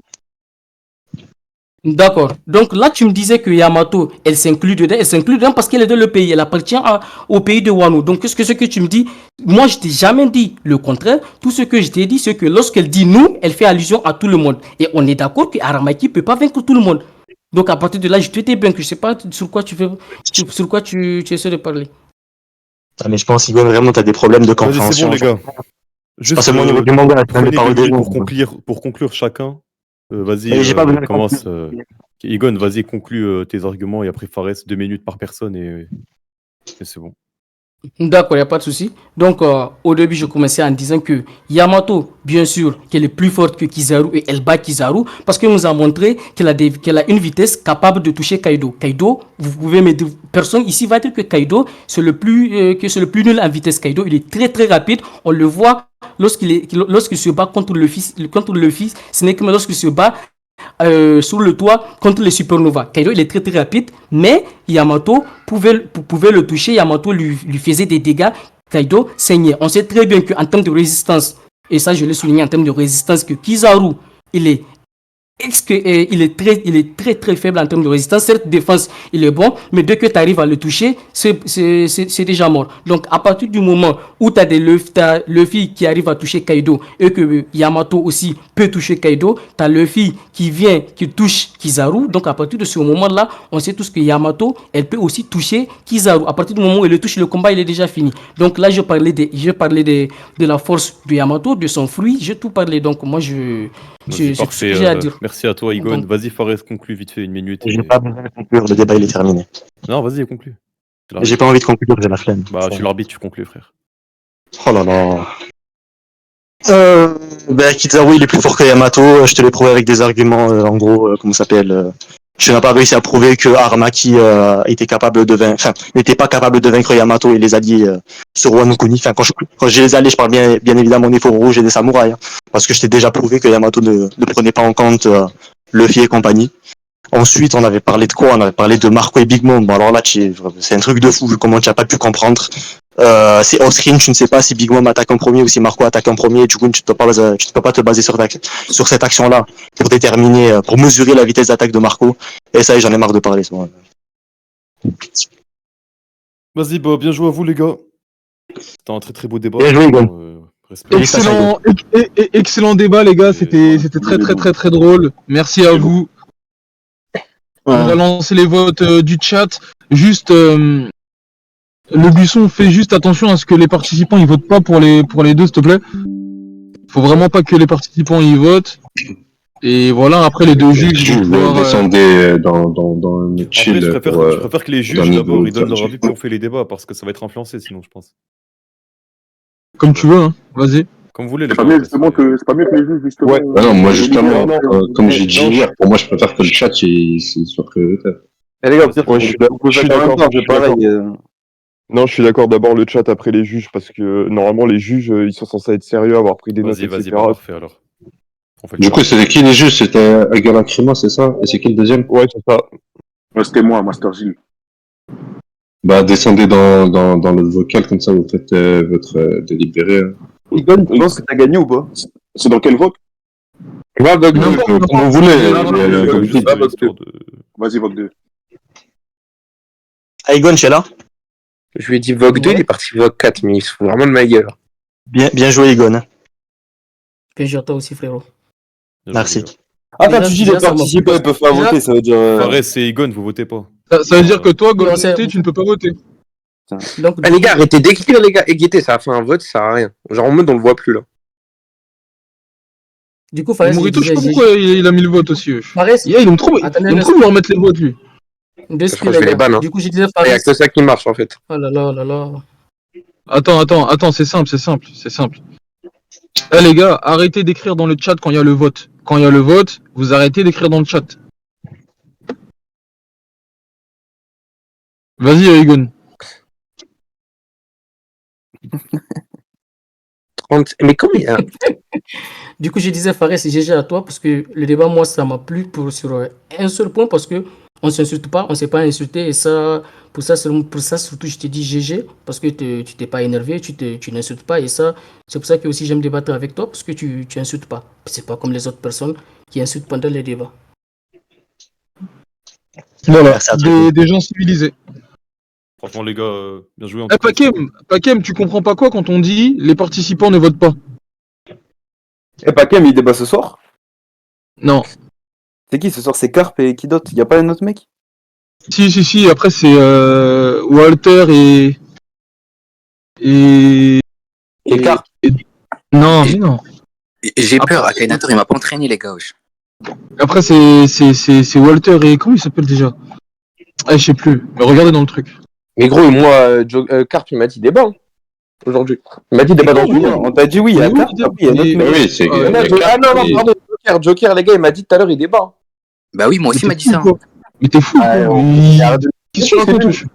D'accord. Donc là, tu me disais que Yamato, elle s'inclut dedans parce qu'elle est dans le pays. Elle appartient au pays de Wano. Donc, ce que tu me dis, moi, je t'ai jamais dit le contraire. Tout ce que je t'ai dit, c'est que lorsqu'elle dit nous, elle fait allusion à tout le monde. Et on est d'accord que Aramaki peut pas vaincre tout le monde. Donc, à partir de là, je te dis bien que je sais pas sur quoi tu essaies de parler. Ah, mais je pense, Igon, vraiment, t'as des problèmes de compréhension. C'est bon, les gars. Juste pas seulement au niveau du manga, même les paroles des pour conclure chacun. Vas-y, commence. Igon, vas-y, conclue tes arguments et après Fares, 2 minutes par personne et c'est bon. D'accord, il n'y a pas de souci. Donc, au début, je commençais en disant que Yamato, bien sûr, qu'elle est plus forte que Kizaru et elle bat Kizaru parce qu'elle nous a montré qu'elle a une vitesse capable de toucher Kaido. Kaido, vous pouvez me dire, personne ici va dire que Kaido, c'est le plus nul en vitesse. Kaido, il est très très rapide. On le voit lorsqu'il se bat contre le fils, ce n'est que lorsqu'il se bat sur le toit contre les supernovas. Kaido, il est très très rapide, mais Yamato pouvait le toucher. Yamato lui faisait des dégâts. Kaido saignait. On sait très bien qu'en termes de résistance, et ça je l'ai souligné en termes de résistance, que Kizaru, il est très très faible en termes de résistance. Certes, défense, il est bon, mais dès que tu arrives à le toucher, c'est déjà mort. Donc, à partir du moment où tu as Luffy qui arrive à toucher Kaido et que Yamato aussi peut toucher Kaido, tu as Luffy qui touche Kizaru. Donc, à partir de ce moment-là, on sait tous que Yamato, elle peut aussi toucher Kizaru. À partir du moment où elle le touche, le combat, il est déjà fini. Donc là, je parlais de la force de Yamato, de son fruit. J'ai tout parlé. Donc, moi, c'est ce que j'ai à dire. Merci à toi, Igon. Vas-y, Fares, conclue vite fait 1 minute. J'ai pas besoin de conclure, le débat il est terminé. Non, vas-y, conclue. J'ai pas envie de conclure, j'ai la flemme. Bah, je suis l'arbitre, tu conclus, frère. Oh là là. Kizaru il est plus fort que Yamato, je te l'ai prouvé avec des arguments, en gros, comment ça s'appelle je n'ai pas réussi à prouver que Aramaki n'était pas capable de vaincre Yamato et les alliés sur Wano Kuni. Enfin, quand j'ai les alliés, je parle bien évidemment des faux rouges et des samouraïs, hein, parce que je t'ai déjà prouvé que Yamato ne prenait pas en compte Luffy et compagnie. Ensuite, on avait parlé de quoi? On avait parlé de Marco et Big Mom. Bon, alors là, c'est un truc de fou, comment tu n'as pas pu comprendre. C'est on-screen, tu ne sais pas si Big Mom attaque en premier ou si Marco attaque en premier, du coup tu ne peux pas te baser sur cette action-là pour déterminer, pour mesurer la vitesse d'attaque de Marco. Et ça y est, j'en ai marre de parler. Vas-y, bah, bien joué à vous, les gars. C'était un très très beau débat. Bien joué, Egon. Respect. Excellent débat, les gars. Et C'était voilà. très drôle. Merci à vous. On va lancer les votes du chat. Juste, le buisson, fait juste attention à ce que les participants ils votent pas pour les deux, s'il te plaît. Faut vraiment pas que les participants y votent. Et voilà, après les deux juges vont pouvoir. Descendez dans le Après, chill. je préfère que les juges niveau d'abord ils donnent leur stratégique. avis puis on fait les débats parce que ça va être influencé sinon, je pense. Comme tu veux, hein. Vas-y. Comme vous voulez, les C'est pas gars. mieux justement que les juges justement. Ouais. Ah non, moi justement, Non, comme j'ai dit hier, pour moi je préfère que le chat il soit prioritaire. Eh les gars, Ouais, je suis d'accord. Non, je suis d'accord. D'abord le chat, après les juges, parce que normalement les juges, ils sont censés être sérieux, avoir pris des notes, Vas-y, etc. bah, parfait alors. On fait le Du chat. coup, c'était qui les juges? C'était Agala Crima, c'est ça? Et c'est qui le deuxième? Ouais, c'est ça. Ouais, c'était moi, Master Gilles. Bah, descendez dans le vocal, comme ça vous faites votre délibéré. Hein. Egon, tu penses que t'as gagné ou pas? C'est dans quel vote? Ouais, bah, comme vous voulez. Comme vous dites. Vas-y, vote 2. Egon, tu es là? Je lui ai dit Vogue 2, il est parti Vogue 4, mais il se fout vraiment de ma gueule. Bien joué, Egon. Plaisir à toi aussi, frérot. Merci. Ah, Déjà, quand tu dis déjà, les ça m'a- participants, ils peuvent pas déjà- voter, ça veut dire. Fares et Egon, vous votez pas. Ça veut dire que toi, Non, c'est- Golonté, tu ne peux pas voter. Donc, Ah, les gars, arrêtez d'écrire, les gars. Égalité, ça a fait un vote, ça sert à rien. Genre en mode, on le voit plus là. du coup, Fares, Morito, je sais pas disais, pourquoi il a mis le vote aussi. Wesh. Fares, Yeah, il aime trop attendez, me remettre les votes, lui. deux Je crois que je vais les les gars. ban, hein. Du coup, je disais Il y a Fares. que ça qui marche en fait. Oh là là, oh là là. Attends, c'est simple. Eh les gars, arrêtez d'écrire dans le chat quand il y a le vote. Quand il y a le vote, vous arrêtez d'écrire dans le chat. Vas-y, Egon. 30... Mais combien? Du coup, je disais Fares, c'est GG à toi parce que le débat, moi, ça m'a plu sur un seul point parce que on s'insulte pas, on s'est pas insulté et ça, pour ça surtout, je t'ai dit GG parce que tu t'es pas énervé, tu n'insultes pas et ça, c'est pour ça que aussi j'aime débattre avec toi parce que tu insultes pas. C'est pas comme les autres personnes qui insultent pendant les débats. Voilà, Merci à toi. des gens civilisés. Franchement, les gars, bien joué. En Eh tout cas. Pakem, tu comprends pas quoi quand on dit les participants ne votent pas? Eh, Pakem, il débat ce soir? Non. C'est qui ce soir? C'est Carp et qui d'autre? Y a pas un autre mec? Si, après c'est Walter et... Et Carp. Non, mais non. J'ai peur, Akhenator il m'a pas entraîné les gars. Wesh. Après c'est Walter et... Comment il s'appelle déjà? Ah, je sais plus. Mais regardez dans le truc. Mais gros, moi, Carp, il m'a dit débat. Hein, aujourd'hui. Il m'a dit débat dans une heure. On t'a dit oui, il y a Oui, Carp, après il y a un autre mec. Oui, c'est. Ah non, pardon, Joker, les gars, il m'a dit tout à l'heure, il débat. Bah oui, moi aussi il m'a dit ça. Mais t'es fou, Ah, quoi. Qu'est-ce que tu racontes, wesh?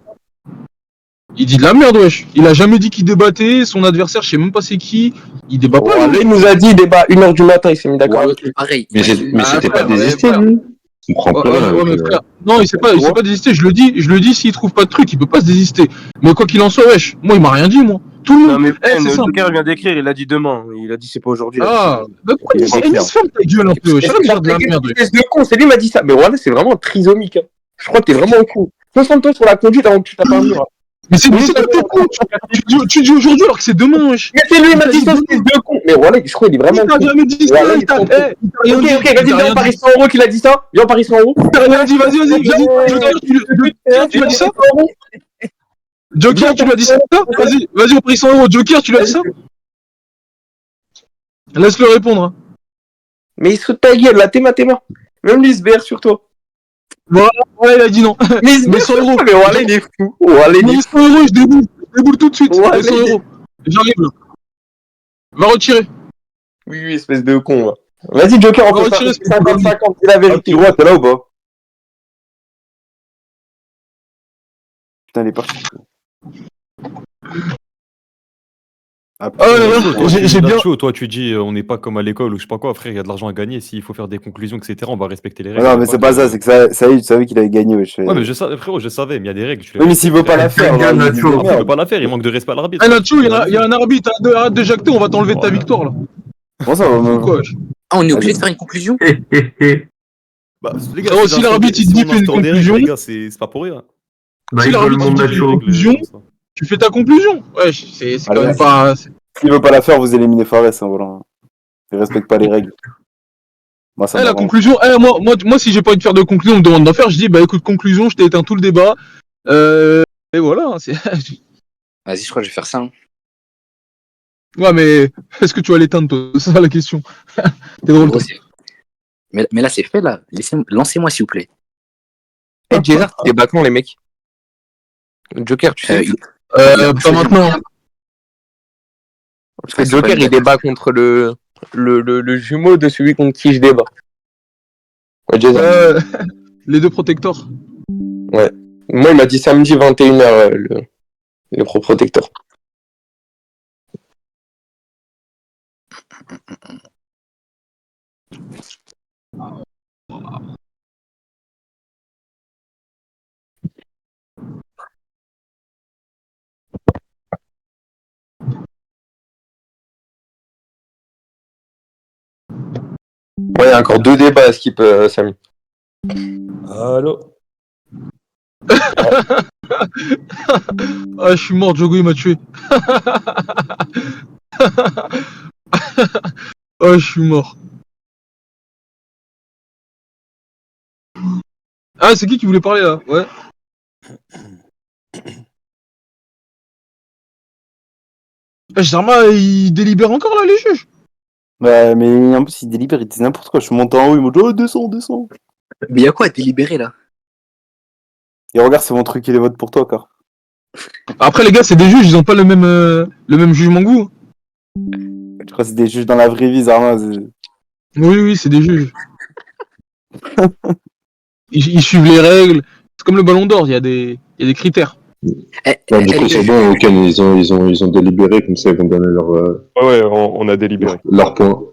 Il dit de la merde, wesh. Il a jamais dit qu'il débattait. Son adversaire, je sais même pas c'est qui. Il débat pas. Là, il nous a dit débat 1h du matin, il s'est mis d'accord. Ouais, pareil. Mais c'était pas frère, désisté, frère. lui. Je comprends pas. Ouais, mais frère. Non, il s'est pas désisté. Je le dis, s'il trouve pas de truc, il peut pas se désister. Mais quoi qu'il en soit, wesh. Moi, il m'a rien dit, moi. Tout le monde. mais c'est simple. Joker vient d'écrire, il a dit demain. Il a dit c'est pas aujourd'hui. Ah, bah pourquoi il se ferme ta gueule un peu, wesh. Arrête de dire de la merde, wesh. Espèce de con, c'est lui qui m'a dit ça. Mais voilà, c'est vraiment trisomique. Hein. Je crois que t'es vraiment con. Concentre-toi sur la conduite avant que tu tapes un mur. Mais c'est t'es con. Tu dis aujourd'hui alors que c'est demain, wesh. Mais c'est lui qui m'a dit ça, espèce de con. Mais voilà, je crois qu'il est vraiment Il t'a con. jamais dit ça, Voilà, il t'a rien dit. Ok, vas-y, viens en Paris 100 euros qu'il a dit ça. Viens en Paris 100 euros. Il t'a rien dit, vas-y. Joker, tu m'as dit ça? Joker, tu lui as dit ça? Vas-y, on prie 100 euros. Joker, tu lui as dit ça? Laisse-le répondre. Hein. Mais il se fout de ta gueule, là, t'es mort. Même lui, il se BR sur toi. Voilà, ouais, il a dit non. Mais il se Mais BR 100 sur euros. toi, mais voilà, il est fou. Voilà, il Mais est 100 euros, je déboule tout de suite. Ouais, Les 100 mais- euros. J'arrive là. Va retirer. Oui, espèce de con, là. Vas-y, Joker, on Va fait ça. retirer, 50-50, c'est la vérité. Ouais, t'es là ou pas? Putain, il est parti. j'ai bien. Nacho, toi, tu dis on n'est pas comme à l'école ou je sais pas quoi, frère, il y a de l'argent à gagner. S'il faut faire des conclusions, etc., on va respecter les règles. Non, mais c'est pas ça, c'est que ça y est, tu savais qu'il avait gagné, wesh. Ouais, mais frérot, je savais, mais il y a des règles. Oui, mais s'il veut pas la faire, il là, il dit merde. veut pas la faire, il manque de respect à l'arbitre. Ah, Nacho, il y a un arbitre, arrête de jacter, on va t'enlever de ta victoire là. Bon, ça va, Quoi, wesh. Ah, on est obligé de faire une conclusion? Bah, les gars, Oh, si l'arbitre il dit fait une conclusion, les gars, c'est pas pour rien. si l'arbitre il dit fait une conclusion, tu fais ta conclusion. Ouais, c'est quand Allez, même pas. S'il veut pas la faire, vous éliminez Fares, hein, voilà. Il respecte pas les règles. Moi, ça La m'arrange. conclusion, moi, si j'ai pas envie de faire de conclusion, on me demande d'en faire, je dis, bah écoute, conclusion, je t'ai éteint tout le débat. Et voilà. Vas-y, je crois que je vais faire ça. Hein. Ouais, mais est-ce que tu vas l'éteindre, toi? C'est ça la question. T'es drôle. Gros, mais là, c'est fait, là. Lancez-moi, s'il vous plaît. Jézard, t'es bâton, les mecs. Joker, tu sais. Pas maintenant. Parce que Joker, il débat contre le jumeau de celui contre qui je débat. Ouais, Jézard. Les deux protecteurs. Ouais. Moi, il m'a dit samedi 21h, le pro protecteur. Ouais, il y a encore 2 débats à skip, Samy. Allô. Ah, je suis mort, Diogo il m'a tué. Oh, je suis mort. Ah, c'est qui voulait parler là? Ouais. Germain, il délibère encore là, les juges? Ouais, mais en plus, il délibère, il dit n'importe quoi. Je suis monté en haut, il m'a dit, oh, descends. Mais y'a quoi à délibérer là? Et regarde, c'est mon truc, il les vote pour toi, encore. Après, les gars, c'est des juges, ils ont pas le même jugement que vous. Je crois que c'est des juges dans la vraie vie, Zarma. Oui, c'est des juges. Ils suivent les règles. C'est comme le ballon d'or, il y a des critères. Du coup, c'est bon, Ken, ils ont délibéré, comme ça, ils vont donner leur, Ouais, on a délibéré. leur point.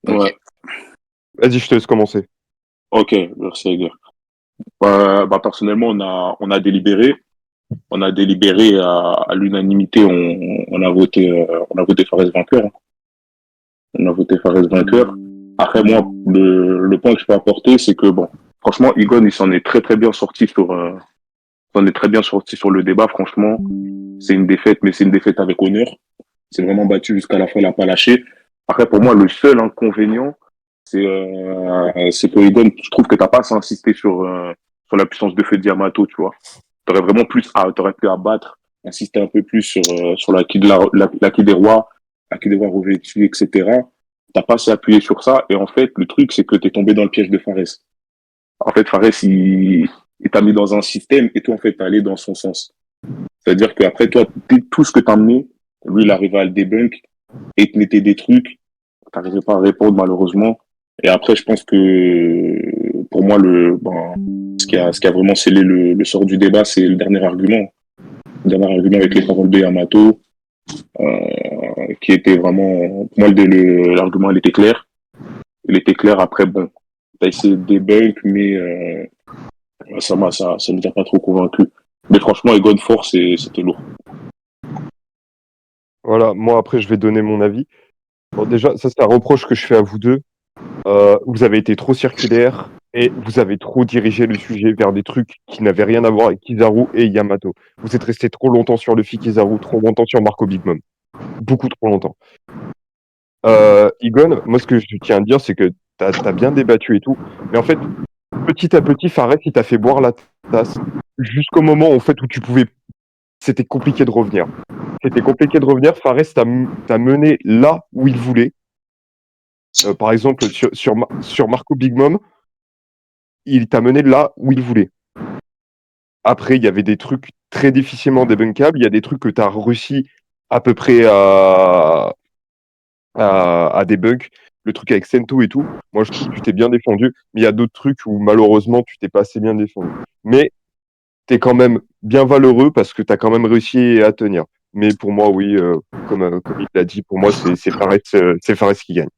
Ouais. Vas-y, je te laisse commencer. Ok, merci, les gars. Bah, personnellement, on a délibéré. On a délibéré à l'unanimité. On a voté Fares vainqueur. Hein. On a voté Fares vainqueur. Après, moi, le point que je peux apporter, c'est que, bon, franchement, Igon, il s'en est très, très bien sorti sur le débat. Franchement, c'est une défaite, mais c'est une défaite avec honneur. C'est vraiment battu jusqu'à la fin, il n'a pas lâché. Après, pour moi, le seul inconvénient, c'est que Igon, je trouve que t'as pas assez insisté sur la puissance de feu de Yamato, tu vois. T'aurais vraiment t'aurais pu abattre, insister un peu plus sur l'acquis des rois revêtus, etc. T'as pas assez appuyé sur ça. Et en fait, le truc, c'est que t'es tombé dans le piège de Fares. En fait, Fares, il t'a mis dans un système et toi, en fait, t'es allé dans son sens. C'est-à-dire qu'après, toi, tout ce que t'as amené, lui, il arrivait à le débunk et il te mettait des trucs. T'arrivais pas à répondre, malheureusement. Et après, je pense que, pour moi, ce qui a vraiment scellé le sort du débat, c'est le dernier argument. Le dernier argument avec les paroles de Yamato, qui était vraiment, pour moi, l'argument, il était clair. Il était clair. Après, bon, t'as essayé de débunk, mais, ça nous a pas trop convaincu. Mais franchement, Egon Force, c'était lourd. Voilà, moi après je vais donner mon avis. Bon, déjà, ça c'est un reproche que je fais à vous deux. Vous avez été trop circulaire et vous avez trop dirigé le sujet vers des trucs qui n'avaient rien à voir avec Kizaru et Yamato. Vous êtes resté trop longtemps sur Luffy Kizaru, trop longtemps sur Marco Big Mom. Beaucoup trop longtemps. Igon, moi ce que je tiens à dire, c'est que t'as bien débattu et tout, mais en fait, petit à petit, Fares, il t'a fait boire la tasse jusqu'au moment en fait, où tu pouvais. C'était compliqué de revenir. Fares t'a mené là où il voulait. Par exemple, sur Marco Big Mom, il t'a mené là où il voulait. Après, il y avait des trucs très difficilement débunkables. Il y a des trucs que tu as réussi à peu près à débunk. Le truc avec Sento et tout. Moi, je trouve que tu t'es bien défendu. Mais il y a d'autres trucs où, malheureusement, tu t'es pas assez bien défendu. Mais tu es quand même bien valeureux parce que tu as quand même réussi à tenir. Mais pour moi, oui, comme il l'a dit, pour moi, c'est Fares qui gagne.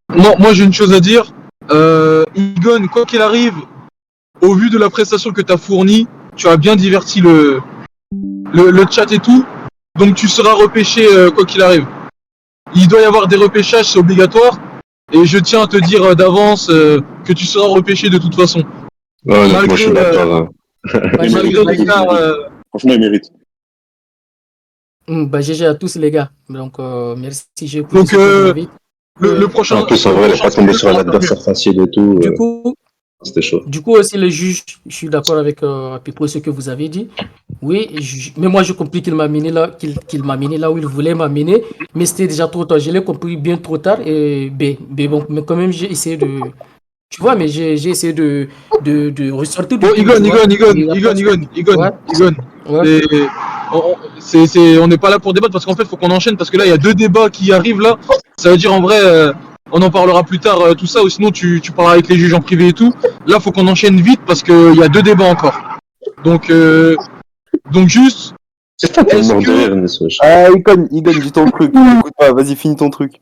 Moi j'ai une chose à dire. Igon, quoi qu'il arrive, au vu de la prestation que tu as fournie, tu as bien diverti le chat et tout. Donc tu seras repêché quoi qu'il arrive. Il doit y avoir des repêchages, c'est obligatoire. Et je tiens à te dire d'avance que tu seras repêché de toute façon. Ouais, donc moi je suis d'accord. Malgré l'écart, Franchement, il mérite. Bah, GG à tous les gars. Donc merci, j'ai écouté Donc, ce que vous avez dit. le prochain. En plus, en vrai, elle n'est pas tombée sur un adversaire facile et tout. Du coup, C'était chaud. Du coup, aussi, les juges, je suis d'accord avec à peu près ce que vous avez dit. Oui, mais moi, j'ai compris qu'il m'a amené là où il voulait m'amener, mais c'était déjà trop tard. Je l'ai compris bien trop tard. Et mais bon, mais quand même, j'ai essayé de. Tu vois, mais j'ai essayé de ressortir du. Bon, Igon. Ouais. On n'est pas là pour débattre parce qu'en fait, il faut qu'on enchaîne parce que là, il y a 2 débats qui arrivent là. Ça veut dire en vrai, on en parlera plus tard, tout ça, ou sinon tu parleras avec les juges en privé et tout. Là, faut qu'on enchaîne vite parce qu'il y a 2 débats encore. Donc juste. C'est pas tellement de rire, mais Ah, Igon, dis ton truc. Écoute pas, vas-y, finis ton truc.